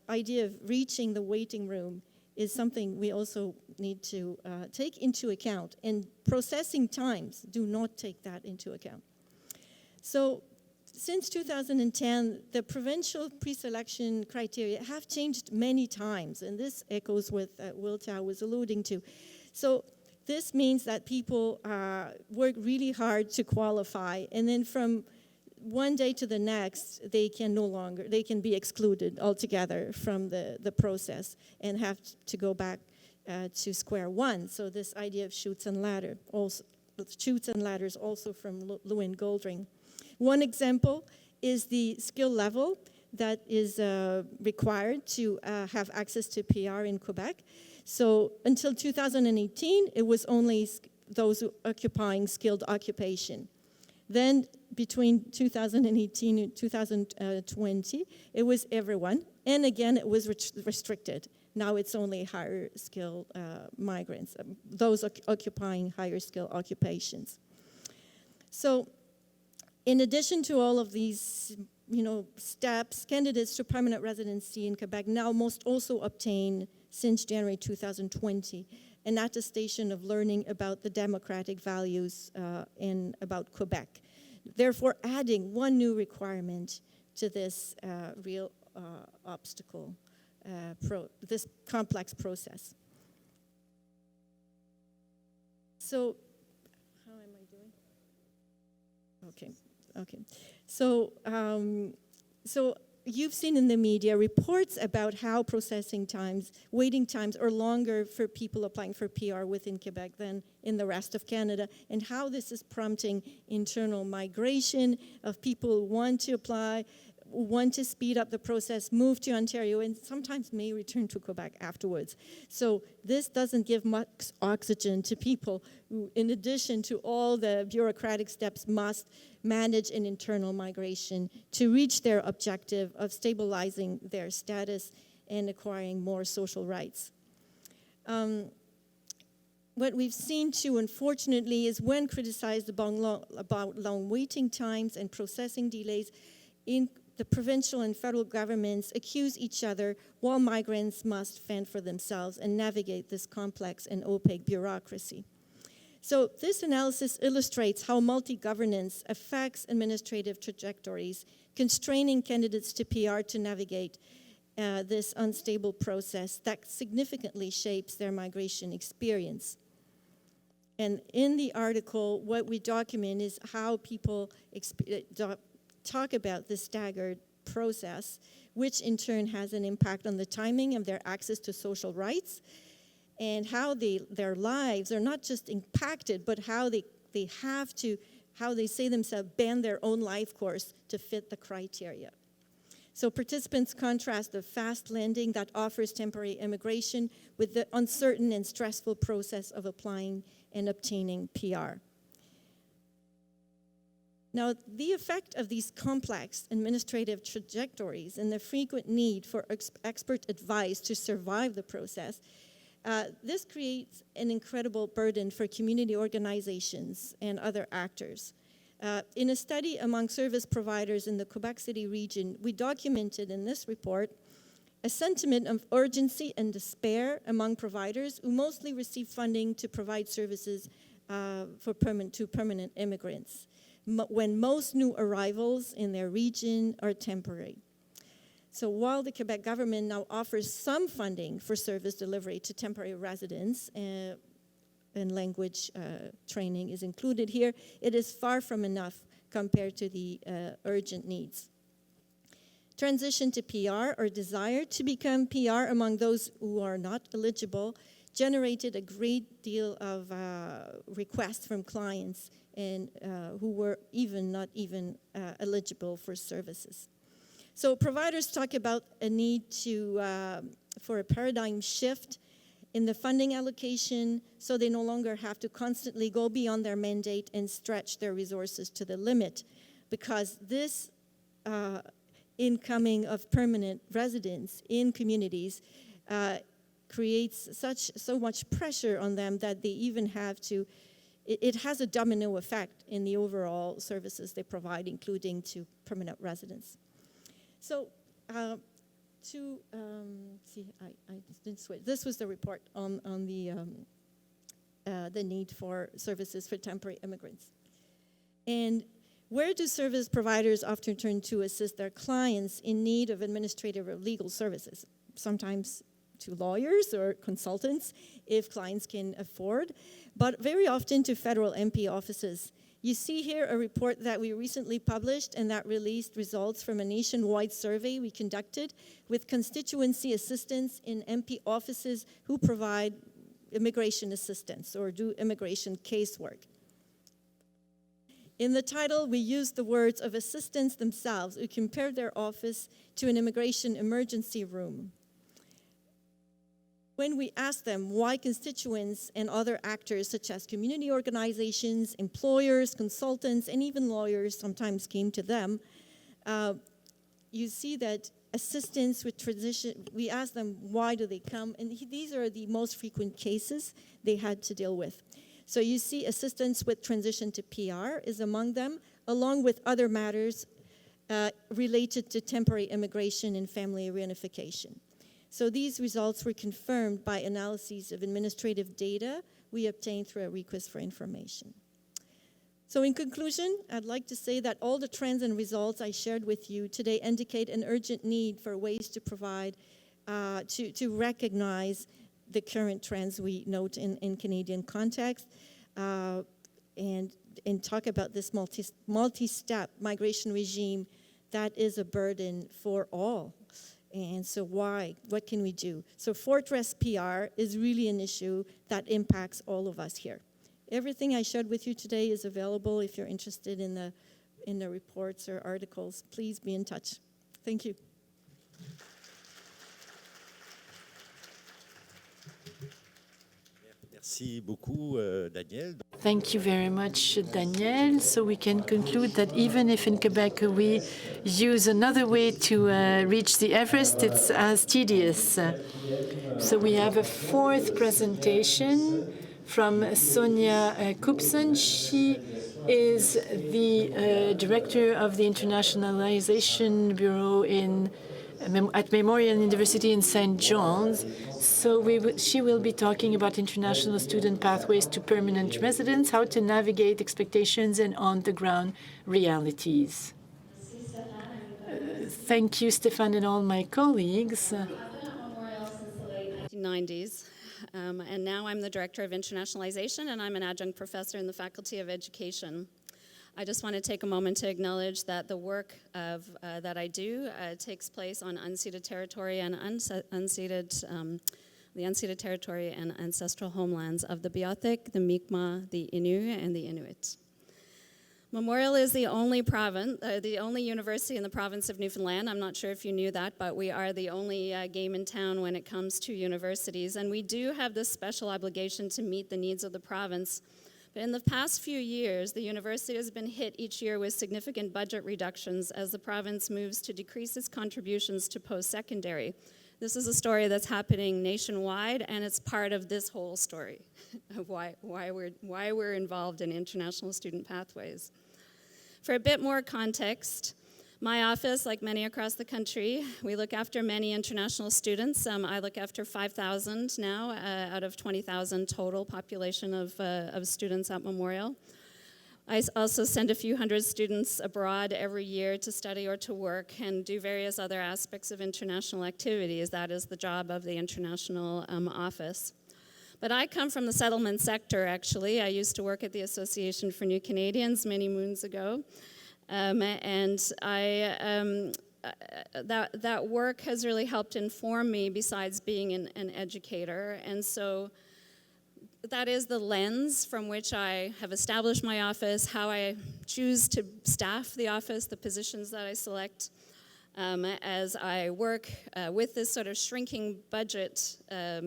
idea of reaching the waiting room is something we also need to take into account, and processing times do not take that into account. So since 2010, the provincial pre-selection criteria have changed many times, and this echoes what Will Tao was alluding to. So this means that people work really hard to qualify, and then from one day to the next, they can be excluded altogether from the process and have to go back to square one. So this idea of chutes and ladders also from Lewin Goldring. One example is the skill level that is required to have access to PR in Quebec. So until 2018, it was only those occupying skilled occupation. Then between 2018 and 2020, it was everyone. And again, it was restricted. Now it's only higher skill migrants, those occupying higher skill occupations. So in addition to all of these steps, candidates to permanent residency in Quebec now must also obtain, since January 2020, an attestation of learning about the democratic values and about Quebec. Therefore, adding one new requirement to this real obstacle, this complex process. So, how am I doing? Okay. So you've seen in the media reports about how processing times, waiting times are longer for people applying for PR within Quebec than in the rest of Canada, and how this is prompting internal migration of people who want to apply, want to speed up the process, move to Ontario, and sometimes may return to Quebec afterwards. So this doesn't give much oxygen to people who, in addition to all the bureaucratic steps, must manage an internal migration to reach their objective of stabilizing their status and acquiring more social rights. What we've seen too, unfortunately, is when criticized about long waiting times and processing delays, in the provincial and federal governments accuse each other while migrants must fend for themselves and navigate this complex and opaque bureaucracy. So this analysis illustrates how multi-governance affects administrative trajectories, constraining candidates to PR to navigate this unstable process that significantly shapes their migration experience. And in the article, what we document is how people talk about this staggered process, which in turn has an impact on the timing of their access to social rights, and how their lives are not just impacted, but how they say themselves bend their own life course to fit the criteria. So participants contrast the fast landing that offers temporary immigration with the uncertain and stressful process of applying and obtaining PR. Now, the effect of these complex administrative trajectories and the frequent need for expert advice to survive the process, this creates an incredible burden for community organizations and other actors. In a study among service providers in the Quebec City region, we documented in this report a sentiment of urgency and despair among providers who mostly receive funding to provide services to permanent immigrants, when most new arrivals in their region are temporary. So while the Quebec government now offers some funding for service delivery to temporary residents, and language training is included here, it is far from enough compared to the urgent needs. Transition to PR or desire to become PR among those who are not eligible generated a great deal of requests from clients and who were not even eligible for services. So providers talk about a need for a paradigm shift in the funding allocation, so they no longer have to constantly go beyond their mandate and stretch their resources to the limit, because this incoming of permanent residents in communities creates so much pressure on them that they even have to, it has a domino effect in the overall services they provide, including to permanent residents. So I didn't switch. This was the report on the need for services for temporary immigrants. And where do service providers often turn to assist their clients in need of administrative or legal services? Sometimes to lawyers or consultants if clients can afford, but very often to federal MP offices. You see here a report that we recently published and that released results from a nationwide survey we conducted with constituency assistants in MP offices who provide immigration assistance or do immigration casework. In the title, we used the words of assistants themselves who compared their office to an immigration emergency room. When we asked them why constituents and other actors such as community organizations, employers, consultants, and even lawyers sometimes came to them, you see that assistants with transition, we asked them why do they come, and these are the most frequent cases they had to deal with. So you see assistance with transition to PR is among them, along with other matters related to temporary immigration and family reunification. So these results were confirmed by analyses of administrative data we obtained through a request for information. So in conclusion, I'd like to say that all the trends and results I shared with you today indicate an urgent need for ways to provide, to recognize the current trends we note in Canadian context, and talk about this multi-step migration regime that is a burden for all. And so why? What can we do? So Fortress PR is really an issue that impacts all of us here. Everything I shared with you today is available. If you're interested in the reports or articles, please be in touch. Thank you. Merci beaucoup, Daniel. Thank you very much, Daniel. So we can conclude that even if in Quebec we use another way to reach the Everest, it's as tedious. So we have a fourth presentation from Sonia Kupson. She is the director of the Internationalization Bureau at Memorial University in St. John's. So she will be talking about international student pathways to permanent residence, how to navigate expectations and on-the-ground realities. Thank you, Stephan, and all my colleagues. I've been at Montreal since the late 1990s, and now I'm the Director of Internationalization, and I'm an adjunct professor in the Faculty of Education. I just want to take a moment to acknowledge that the work that I do takes place on unceded territory and the unceded territory and ancestral homelands of the Beothuk, the Mi'kmaq, the Innu, and the Inuit. Memorial is the only university in the province of Newfoundland. I'm not sure if you knew that, but we are the only game in town when it comes to universities, and we do have this special obligation to meet the needs of the province. But in the past few years, the university has been hit each year with significant budget reductions as the province moves to decrease its contributions to post-secondary. This is a story that's happening nationwide, and it's part of this whole story of why we're involved in international student pathways. For a bit more context, my office, like many across the country, we look after many international students. I look after 5,000 now out of 20,000 total population of students at Memorial. I also send a few hundred students abroad every year to study or to work and do various other aspects of international activities. That is the job of the international office. But I come from the settlement sector, actually. I used to work at the Association for New Canadians many moons ago. And that work has really helped inform me besides being an educator. And so that is the lens from which I have established my office, how I choose to staff the office, the positions that I select, as I work with this sort of shrinking budget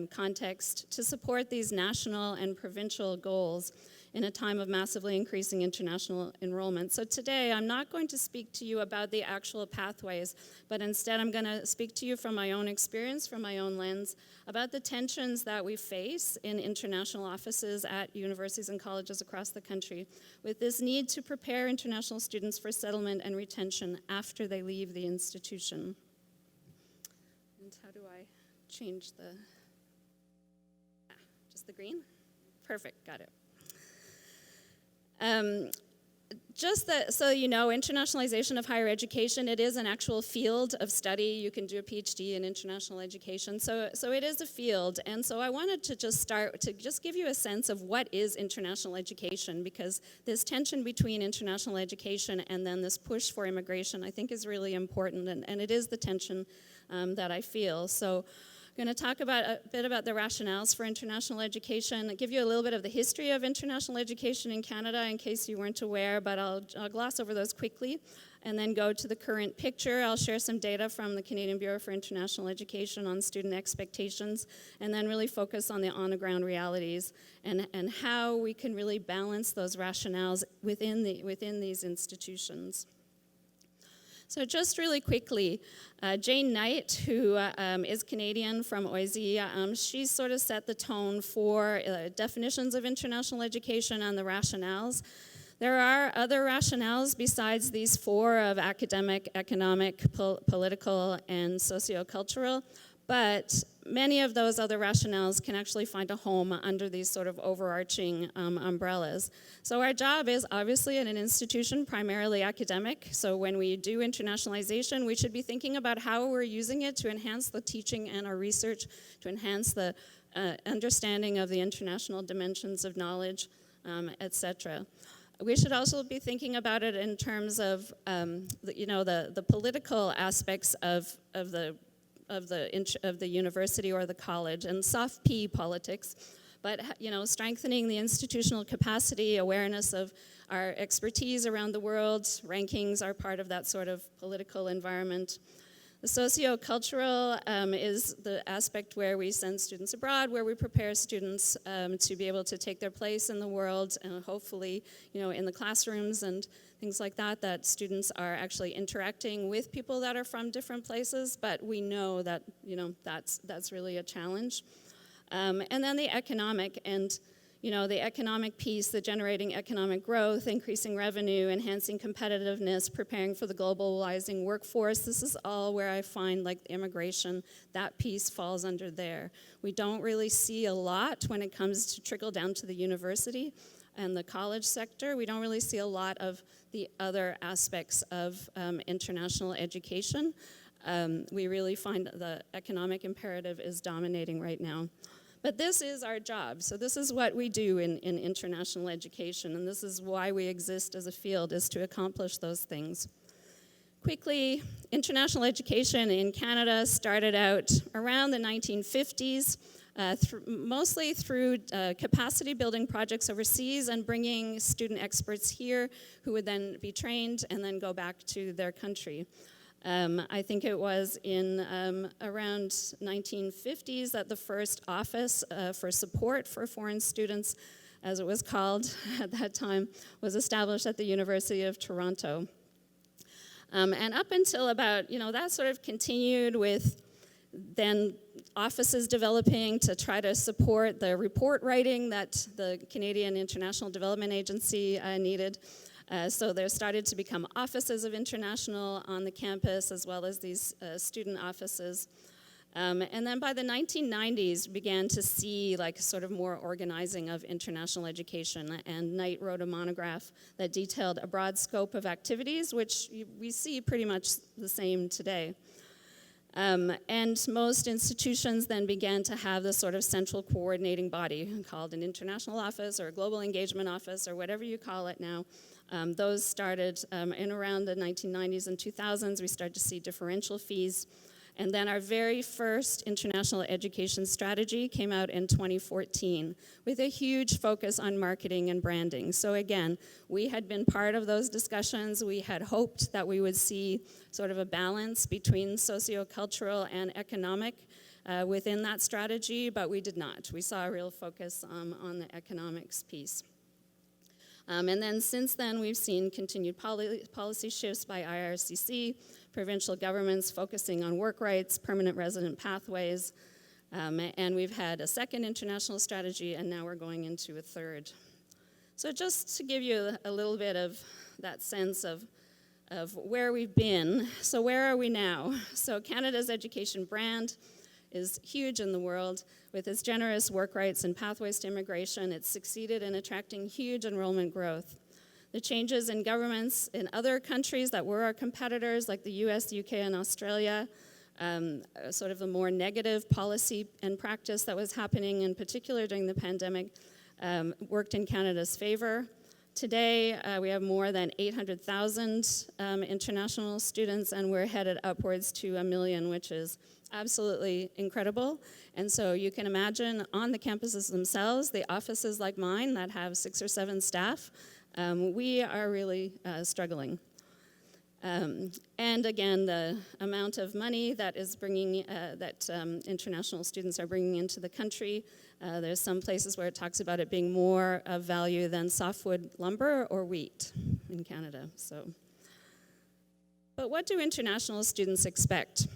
context to support these national and provincial goals in a time of massively increasing international enrollment. So today, I'm not going to speak to you about the actual pathways, but instead I'm going to speak to you from my own experience, from my own lens, about the tensions that we face in international offices at universities and colleges across the country, with this need to prepare international students for settlement and retention after they leave the institution. and how do I change the, just the green? Perfect, got it. Just that, so you know, internationalization of higher education, it is an actual field of study. You can do a PhD in international education. So it is a field. And so I wanted to just start to just give you a sense of what is international education, because this tension between international education and then this push for immigration, I think is really important. And it is the tension that I feel. So I'm going to talk about a bit about the rationales for international education, give you a little bit of the history of international education in Canada in case you weren't aware, but I'll gloss over those quickly and then go to the current picture. I'll share some data from the Canadian Bureau for International Education on student expectations, and then really focus on the on-the-ground realities and how we can really balance those rationales within these institutions. So just really quickly, Jane Knight, who is Canadian from OISE, she sort of set the tone for definitions of international education and the rationales. There are other rationales besides these four of academic, economic, political, and sociocultural, but many of those other rationales can actually find a home under these sort of overarching umbrellas. So our job is obviously in an institution primarily academic. So when we do internationalization, we should be thinking about how we're using it to enhance the teaching and our research, to enhance the understanding of the international dimensions of knowledge, etc. We should also be thinking about it in terms of the political aspects of the university or the college, and soft P politics, but strengthening the institutional capacity, awareness of our expertise around the world. Rankings are part of that sort of political environment. The sociocultural is the aspect where we send students abroad, where we prepare students to be able to take their place in the world, and hopefully, in the classrooms and things like that, that students are actually interacting with people that are from different places, but we know that, that's really a challenge. And then the economic, and the economic piece, the generating economic growth, increasing revenue, enhancing competitiveness, preparing for the globalizing workforce. This is all where I find like immigration, that piece falls under there. We don't really see a lot when it comes to trickle down to the university and the college sector. We don't really see a lot of the other aspects of international education. We really find the economic imperative is dominating right now. But this is our job. So this is what we do in international education, and this is why we exist as a field, is to accomplish those things. Quickly, international education in Canada started out around the 1950s, mostly through capacity building projects overseas and bringing student experts here who would then be trained and then go back to their country. I think it was in around 1950s that the first office for support for foreign students, as it was called at that time, was established at the University of Toronto. And up until about, that sort of continued with then offices developing to try to support the report writing that the Canadian International Development Agency needed. So there started to become offices of international on the campus, as well as these student offices. And then by the 1990s, began to see like sort of more organizing of international education. And Knight wrote a monograph that detailed a broad scope of activities, which we see pretty much the same today. And most institutions then began to have this sort of central coordinating body called an international office or a global engagement office or whatever you call it now. Those started in around the 1990s and 2000s. We started to see differential fees. And then our very first international education strategy came out in 2014 with a huge focus on marketing and branding. So again, we had been part of those discussions. We had hoped that we would see sort of a balance between sociocultural and economic within that strategy, but we did not. We saw a real focus on the economics piece. And then since then, we've seen continued policy shifts by IRCC, provincial governments focusing on work rights, permanent resident pathways, and we've had a second international strategy, and now we're going into a third. So just to give you a little bit of that sense of of where we've been. So where are we now? So Canada's education brand is huge in the world. With its generous work rights and pathways to immigration, it's succeeded in attracting huge enrollment growth. The changes in governments in other countries that were our competitors, like the US, the UK, and Australia, sort of the more negative policy and practice that was happening, in particular during the pandemic, worked in Canada's favor. Today, we have more than 800,000 international students, and we're headed upwards to 1 million, which is absolutely incredible. And so you can imagine on the campuses themselves, the offices like mine that have 6 or 7 staff, we are really struggling. And again, the amount of money that is bringing, international students are bringing into the country, there's some places where it talks about it being more of value than softwood lumber or wheat in Canada. But what do international students expect?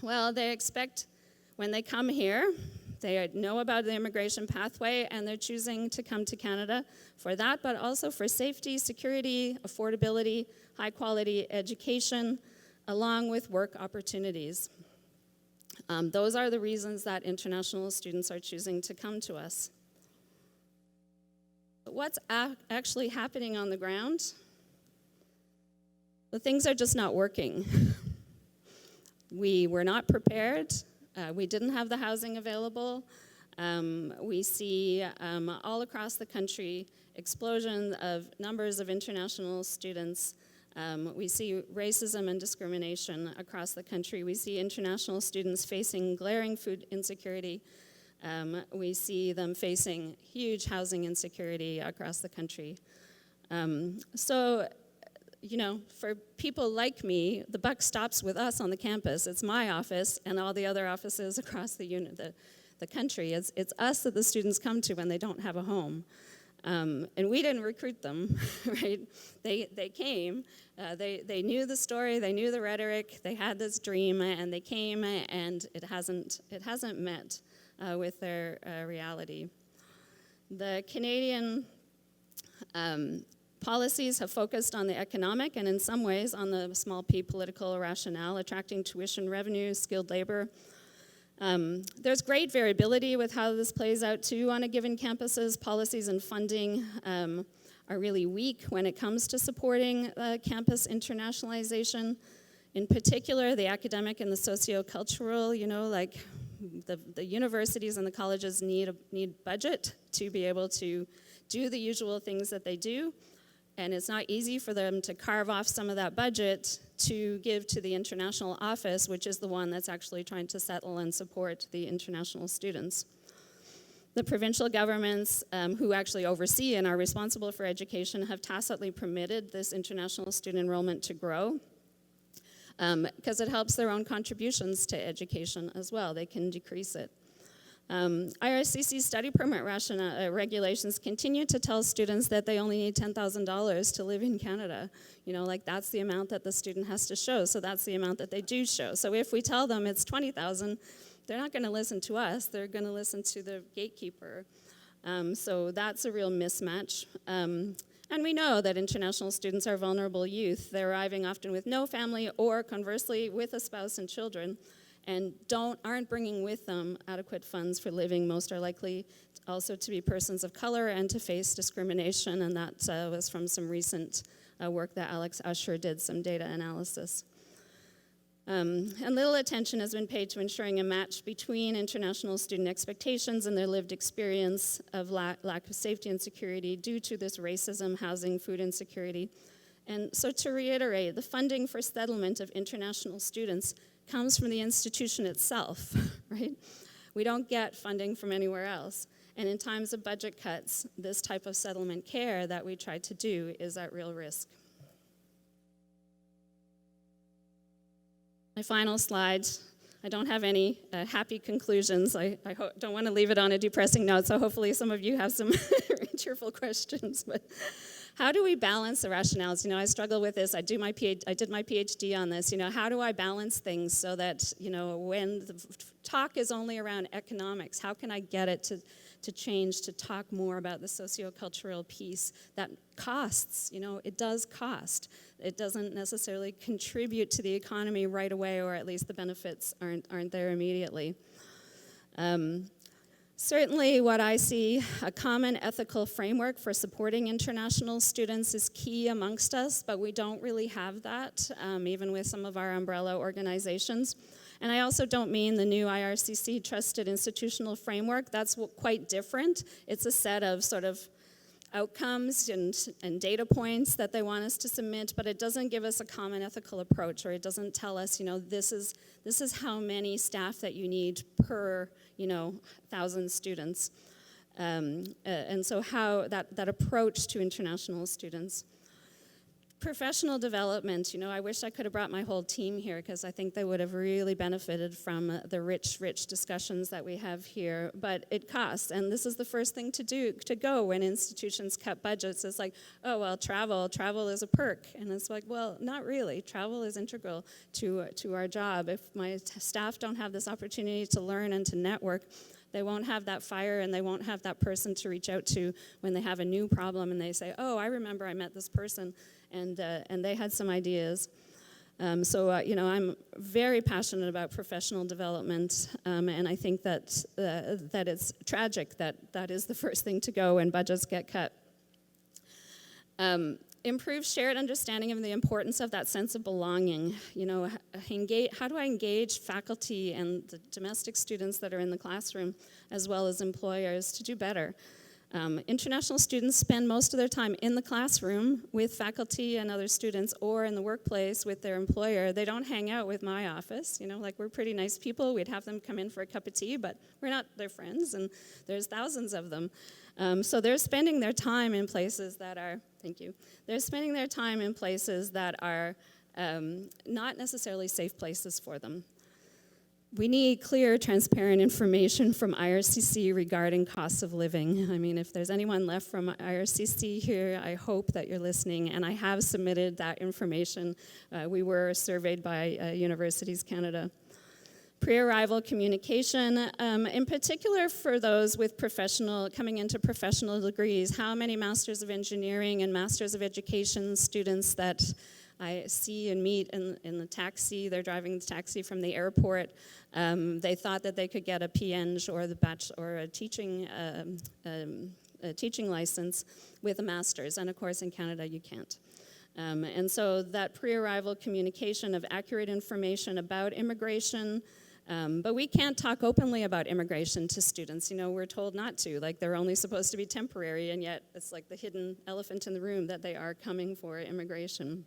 Well, they expect when they come here, they know about the immigration pathway, and they're choosing to come to Canada for that, but also for safety, security, affordability, high-quality education, along with work opportunities. Those are the reasons that international students are choosing to come to us. But what's actually happening on the ground? Well, things are just not working. We were not prepared. We didn't have the housing available. We see all across the country explosion of numbers of international students. We see racism and discrimination across the country. We see international students facing glaring food insecurity. We see them facing huge housing insecurity across the country. So, you know, for people like me, the buck stops with us on the campus. It's my office and all the other offices across the country. It's us that the students come to when they don't have a home. And we didn't recruit them, right? They came, they knew the story, they knew the rhetoric, they had this dream, and they came, and it hasn't met with their reality. The Canadian policies have focused on the economic and in some ways on the small p political rationale, attracting tuition revenue, skilled labor. There's great variability with how this plays out too on a given campuses. Policies and funding are really weak when it comes to supporting campus internationalization. In particular, the academic and the sociocultural, you know, like the universities and the colleges need budget to be able to do the usual things that they do. And it's not easy for them to carve off some of that budget to give to the international office, which is the one that's actually trying to settle and support the international students. The provincial governments who actually oversee and are responsible for education have tacitly permitted this international student enrollment to grow because it helps their own contributions to education as well. They can decrease it. IRCC study permit regulations continue to tell students that they only need $10,000 to live in Canada. You know, like that's the amount that the student has to show, so that's the amount that they do show. So if we tell them it's $20,000, they're not going to listen to us, they're going to listen to the gatekeeper. So that's a real mismatch. And we know that international students are vulnerable youth. They're arriving often with no family or conversely with a spouse and children, and aren't bringing with them adequate funds for living. Most are likely also to be persons of color and to face discrimination, and that was from some recent work that Alex Usher did, some data analysis. And little attention has been paid to ensuring a match between international student expectations and their lived experience of lack of safety and security due to this racism, housing, food insecurity. And so to reiterate, the funding for settlement of international students comes from the institution itself, right? We don't get funding from anywhere else. And in times of budget cuts, this type of settlement care that we try to do is at real risk. My final slide, I don't have any happy conclusions. I don't want to leave it on a depressing note, so hopefully some of you have some cheerful questions. But how do we balance the rationales? You know, I struggle with this. I did my PhD on this. You know, how do I balance things so that, you know, when the talk is only around economics, how can I get it to change, to talk more about the sociocultural piece that costs? You know, it does cost. It doesn't necessarily contribute to the economy right away, or at least the benefits aren't there immediately. Certainly what I see, a common ethical framework for supporting international students is key amongst us, but we don't really have that, even with some of our umbrella organizations. And I also don't mean the new IRCC trusted institutional framework. That's quite different. It's a set of sort of outcomes and data points that they want us to submit, but it doesn't give us a common ethical approach, or it doesn't tell us, you know, this is how many staff that you need per, you know, 1,000 students. And so how that approach to international students. Professional development, you know, I wish I could have brought my whole team here, because I think they would have really benefited from the rich discussions that we have here, but it costs, and this is the first thing to go when institutions cut budgets. It's like, oh, well, travel is a perk, and it's like, well, not really. Travel is integral to our job. If my staff don't have this opportunity to learn and to network, they won't have that fire, and they won't have that person to reach out to when they have a new problem and they say, oh, I remember I met this person, and they had some ideas. You know, I'm very passionate about professional development, and I think that it's tragic that is the first thing to go when budgets get cut. Improve shared understanding of the importance of that sense of belonging. You know, how do I engage faculty and the domestic students that are in the classroom, as well as employers, to do better? International students spend most of their time in the classroom with faculty and other students, or in the workplace with their employer. They don't hang out with my office. You know, like, we're pretty nice people. We'd have them come in for a cup of tea, but we're not their friends, and there's thousands of them. So they're spending their time in places that are, they're spending their time in places that are not necessarily safe places for them. We need clear, transparent information from IRCC regarding costs of living. I mean, if there's anyone left from IRCC here, I hope that you're listening, and I have submitted that information. We were surveyed by Universities Canada. Pre-arrival communication, in particular for those with coming into professional degrees. How many Masters of Engineering and Masters of Education students that I see and meet in the taxi, they're driving the taxi from the airport, they thought that they could get a PEng or a teaching license with a master's, and of course in Canada you can't. And so that pre-arrival communication of accurate information about immigration, but we can't talk openly about immigration to students. You know, we're told not to, like they're only supposed to be temporary, and yet it's like the hidden elephant in the room that they are coming for immigration.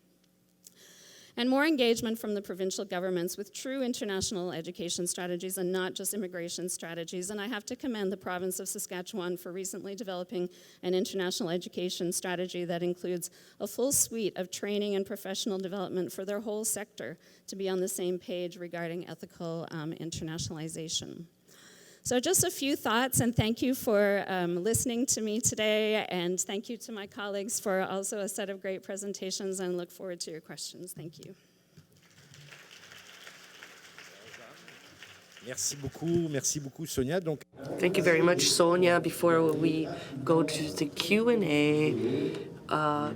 And more engagement from the provincial governments with true international education strategies and not just immigration strategies. And I have to commend the province of Saskatchewan for recently developing an international education strategy that includes a full suite of training and professional development for their whole sector to be on the same page regarding ethical internationalization. So just a few thoughts, and thank you for listening to me today, and thank you to my colleagues for also a set of great presentations, and look forward to your questions. Thank you. Merci beaucoup, Sonia. Thank you very much, Sonia. Before we go to the Q&A, I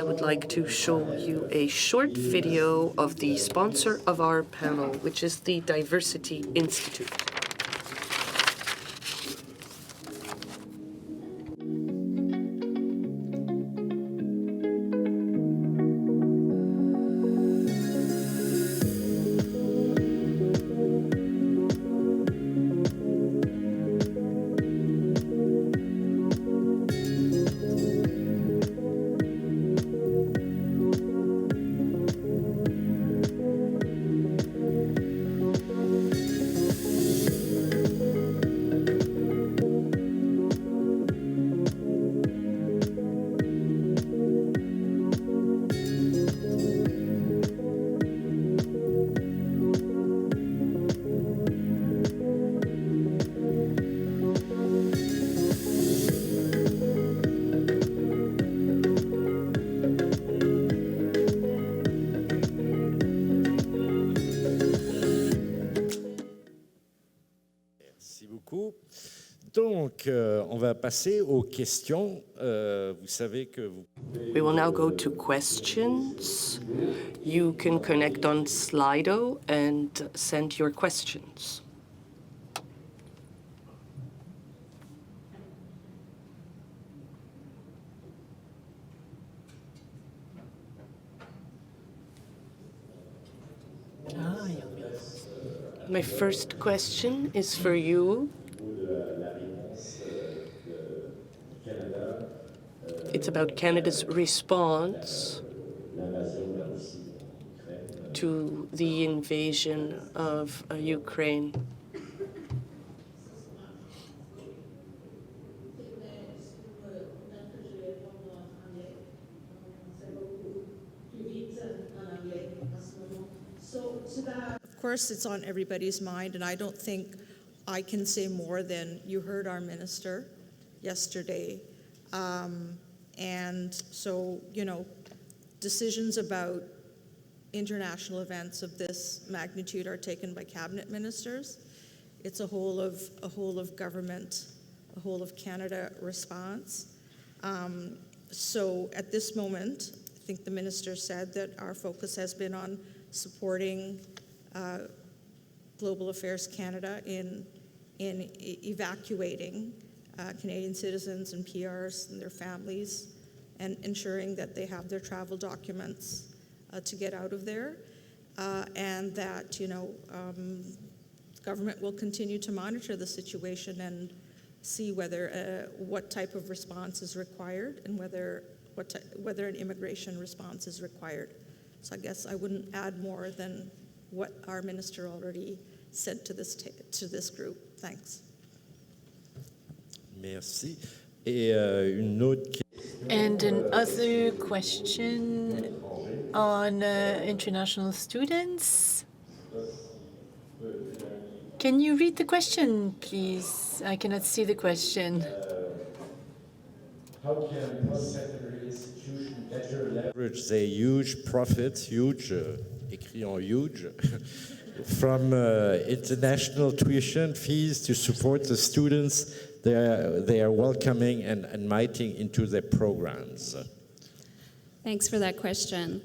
would like to show you a short video of the sponsor of our panel, which is the Diversity Institute. Donc, on va passer aux questions. Vous savez que vous... We will now go to questions. You can connect on Slido and send your questions. My first question is for you. It's about Canada's response to the invasion of Ukraine. Of course, it's on everybody's mind, and I don't think I can say more than you heard our minister yesterday. And so, you know, decisions about international events of this magnitude are taken by cabinet ministers. It's a whole of government, a whole of Canada response. So at this moment, I think the minister said that our focus has been on supporting Global Affairs Canada in evacuating Canadian citizens and PRs and their families, and ensuring that they have their travel documents to get out of there, and that, you know, government will continue to monitor the situation and see whether what type of response is required and whether an immigration response is required. So I guess I wouldn't add more than what our minister already said to this group. Thanks. Merci. Et une autre question. And another question on international students. Can you read the question, please? I cannot see the question. How can post-secondary institutions better leverage their huge profit, huge, écrit en huge, from international tuition fees to support the students they are welcoming and inviting into their programs? Thanks for that question.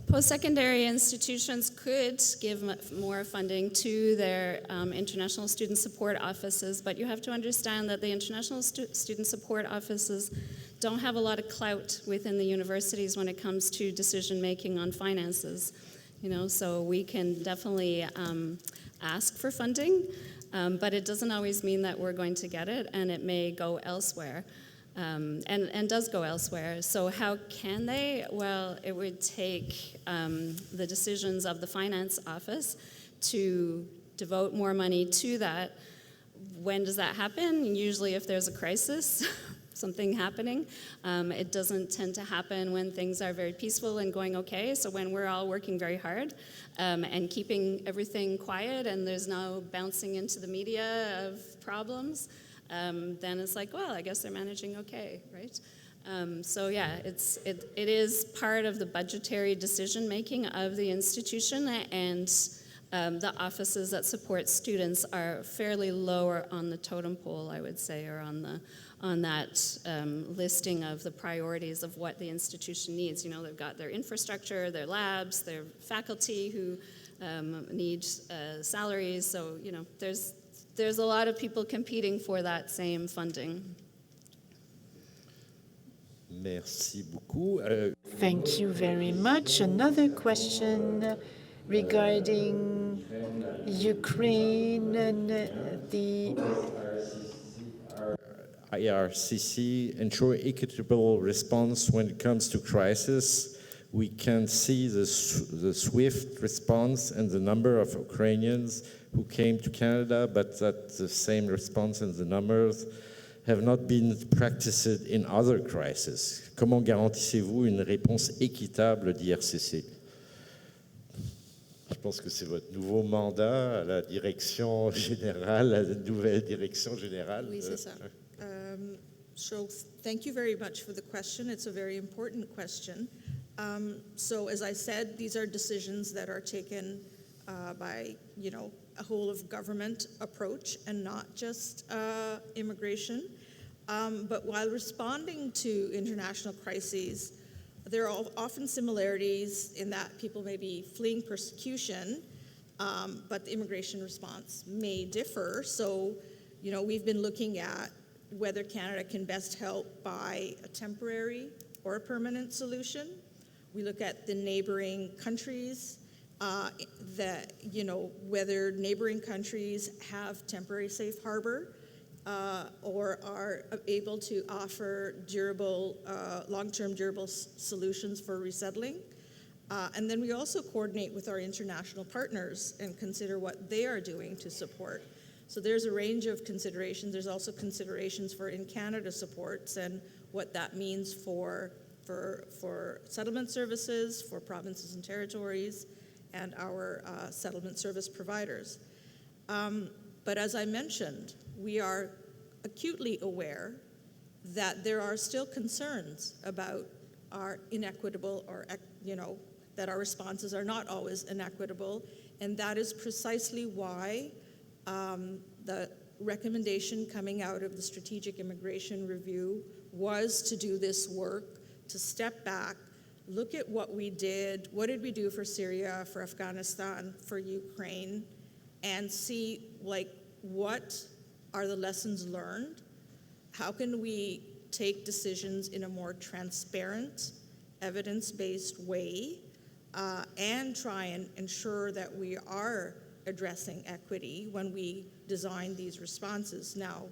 Post-secondary institutions could give more funding to their international student support offices, but you have to understand that the international student support offices don't have a lot of clout within the universities when it comes to decision-making on finances. You know, so we can definitely ask for funding, but it doesn't always mean that we're going to get it, and it may go elsewhere. And does go elsewhere. So how can they? Well, it would take the decisions of the finance office to devote more money to that. When does that happen? Usually if there's a crisis, something happening. It doesn't tend to happen when things are very peaceful and going okay. So when we're all working very hard and keeping everything quiet and there's no bouncing into the media of problems, then it's like, well, I guess they're managing okay, right? So yeah, it is part of the budgetary decision-making of the institution, and the offices that support students are fairly lower on the totem pole, I would say, or on that listing of the priorities of what the institution needs. You know, they've got their infrastructure, their labs, their faculty who need salaries, so, you know, there's a lot of people competing for that same funding. Merci beaucoup. Thank you very much. Another question regarding Ukraine and the IRCC ensure equitable response when it comes to crisis. We can see the swift response and the number of Ukrainians who came to Canada, but that the same response and the numbers have not been practiced in other crises. Comment garantissez-vous une réponse équitable d'IRCC? Je pense que c'est votre nouveau mandat à la direction générale, à la nouvelle direction générale. Oui, c'est ça. So thank you very much for the question. It's a very important question. So as I said, these are decisions that are taken by, you know, a whole of government approach and not just immigration. But while responding to international crises, there are often similarities in that people may be fleeing persecution, but the immigration response may differ. So, we've been looking at whether Canada can best help by a temporary or a permanent solution. We look at the neighboring countries, whether neighboring countries have temporary safe harbor or are able to offer durable, long-term durable solutions for resettling. And then we also coordinate with our international partners and consider what they are doing to support. So there's a range of considerations. There's also considerations for in-Canada supports and what that means for settlement services, for provinces and territories, and our settlement service providers. But as I mentioned, we are acutely aware that there are still concerns about our inequitable or, that our responses are not always inequitable. And that is precisely why the recommendation coming out of the Strategic Immigration Review was to do this work, to step back, look at what we did, what did we do for Syria, for Afghanistan, for Ukraine, and see what are the lessons learned? How can we take decisions in a more transparent, evidence-based way and try and ensure that we are addressing equity when we design these responses? Now,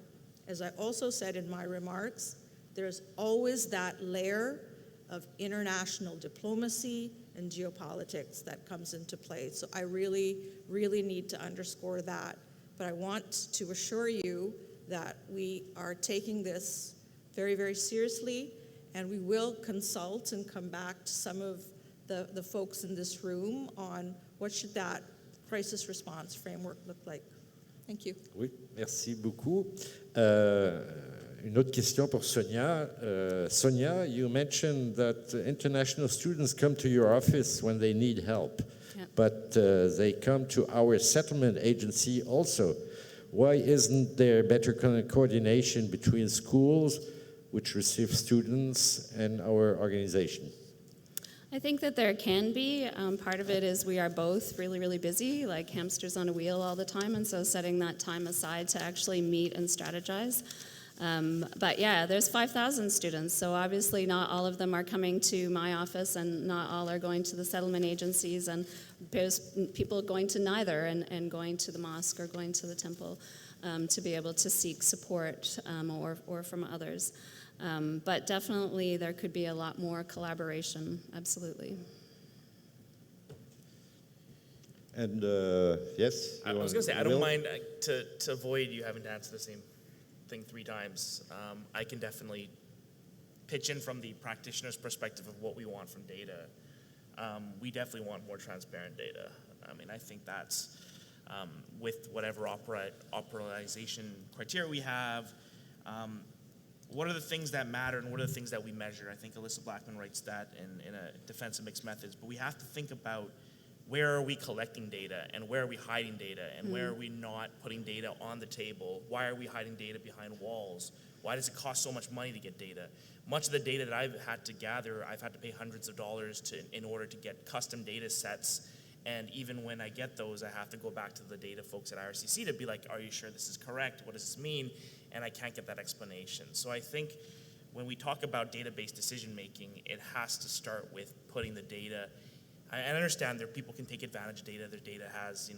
as I also said in my remarks, there's always that layer of international diplomacy and geopolitics that comes into play. So I really, really need to underscore that. But I want to assure you that we are taking this very, very seriously, and we will consult and come back to some of the folks in this room on what should that crisis response framework look like. Thank you. Oui, merci beaucoup. Une autre question pour Sonia. Sonia, you mentioned that international students come to your office when they need help, but they come to our settlement agency also. Why isn't there better coordination between schools which receive students and our organization? I think that there can be. Part of it is we are both really, really busy, like hamsters on a wheel all the time, and so setting that time aside to actually meet and strategize. But yeah, there's 5,000 students, so obviously not all of them are coming to my office and not all are going to the settlement agencies, and there's people going to neither and going to the mosque or going to the temple to be able to seek support or from others. But definitely there could be a lot more collaboration, absolutely. And yes? I was going to say, I don't mind to avoid you having to answer the same thing 3 times. I can definitely pitch in from the practitioner's perspective of what we want from data. We definitely want more transparent data. I mean, I think that's with whatever operationalization criteria we have, what are the things that matter and what are the things that we measure? I think Alyssa Blackman writes that in a Defense of Mixed Methods, but we have to think about where are we collecting data and where are we hiding data and where are we not putting data on the table? Why are we hiding data behind walls? Why does it cost so much money to get data? Much of the data that I've had to gather, I've had to pay hundreds of dollars in order to get custom data sets. And even when I get those, I have to go back to the data folks at IRCC to be like, are you sure this is correct? What does this mean? And I can't get that explanation. So I think when we talk about data-based decision-making, it has to start with putting the data. I understand that people can take advantage of data. Their data has,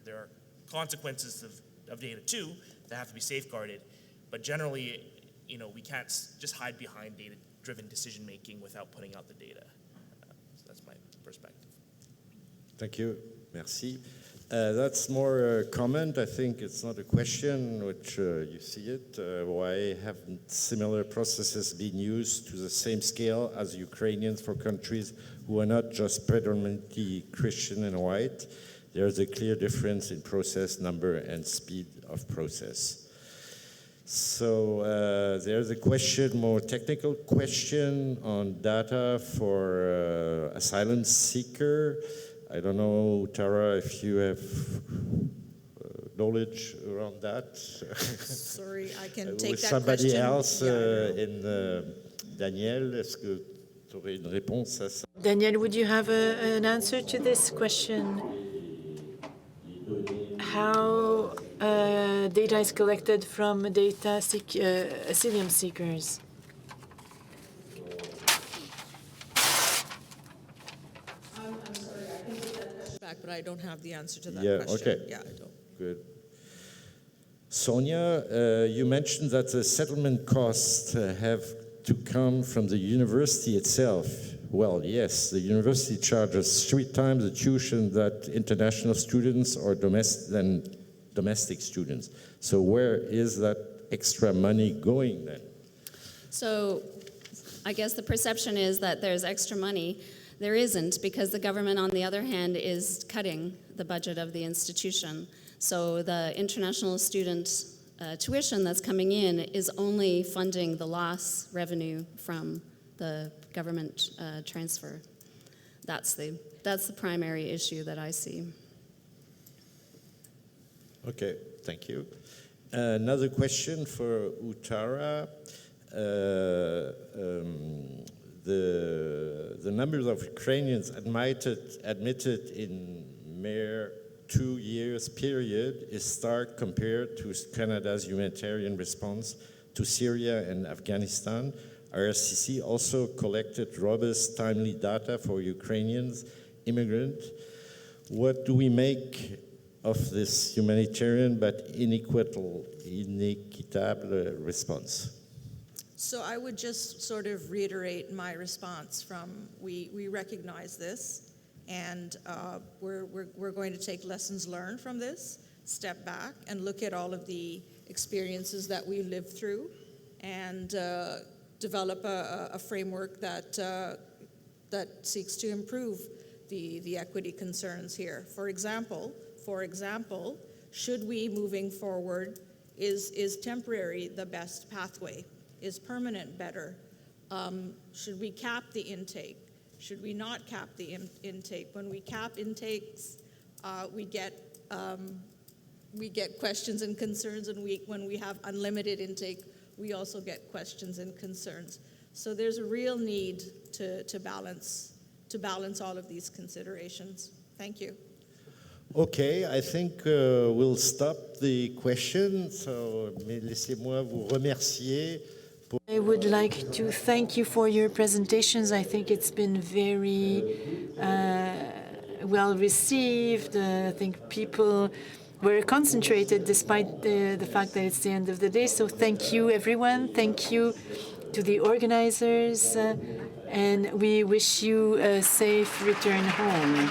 there are consequences of data too that have to be safeguarded. But generally, we can't just hide behind data-driven decision-making without putting out the data. So that's my perspective. Thank you. Merci. That's more a comment. I think it's not a question, which you see it. Why haven't similar processes been used to the same scale as Ukrainians for countries who are not just predominantly Christian and white? There's a clear difference in process, number, and speed of process. So there's a question, more technical question on data for asylum seeker. I don't know, Tara, if you have knowledge around that. Sorry, I can take With that somebody question. else Yeah, in Daniel, est-ce que tu aurais une réponse à ça? Daniel, would you have an answer to this question? How data is collected from asylum seekers? I'm sorry, I can take that question back, but I don't have the answer to that Yeah, question. okay. Yeah, I don't. Good. Sonia, you mentioned that the settlement costs have to come from the university itself. Well, yes, the university charges 3 times the tuition that international students or domestic students. So where is that extra money going then? So I guess the perception is that there's extra money. There isn't, because the government, on the other hand, is cutting the budget of the institution. So the international student tuition that's coming in is only funding the loss revenue from the government transfer. That's the primary issue that I see. Okay, thank you. Another question for Uttara. The numbers of Ukrainians admitted in mere 2 years period is stark compared to Canada's humanitarian response to Syria and Afghanistan. IRCC also collected robust, timely data for Ukrainians immigrants. What do we make of this humanitarian but inequitable response? So I would just sort of reiterate my response from we recognize this, and we're going to take lessons learned from this, step back and look at all of the experiences that we lived through, and develop a framework that seeks to improve the equity concerns here. For example, should we, moving forward, is temporary the best pathway? Is permanent better? Should we cap the intake? Should we not cap the intake? When we cap intakes, we get questions and concerns, and when we have unlimited intake, we also get questions and concerns. So there's a real need to balance all of these considerations. Thank you. Okay, I think we'll stop the question. So, laissez-moi vous remercier. I would like to thank you for your presentations. I think it's been very well received. I think people were concentrated despite the fact that it's the end of the day. So thank you, everyone. Thank you to the organizers. And we wish you a safe return home.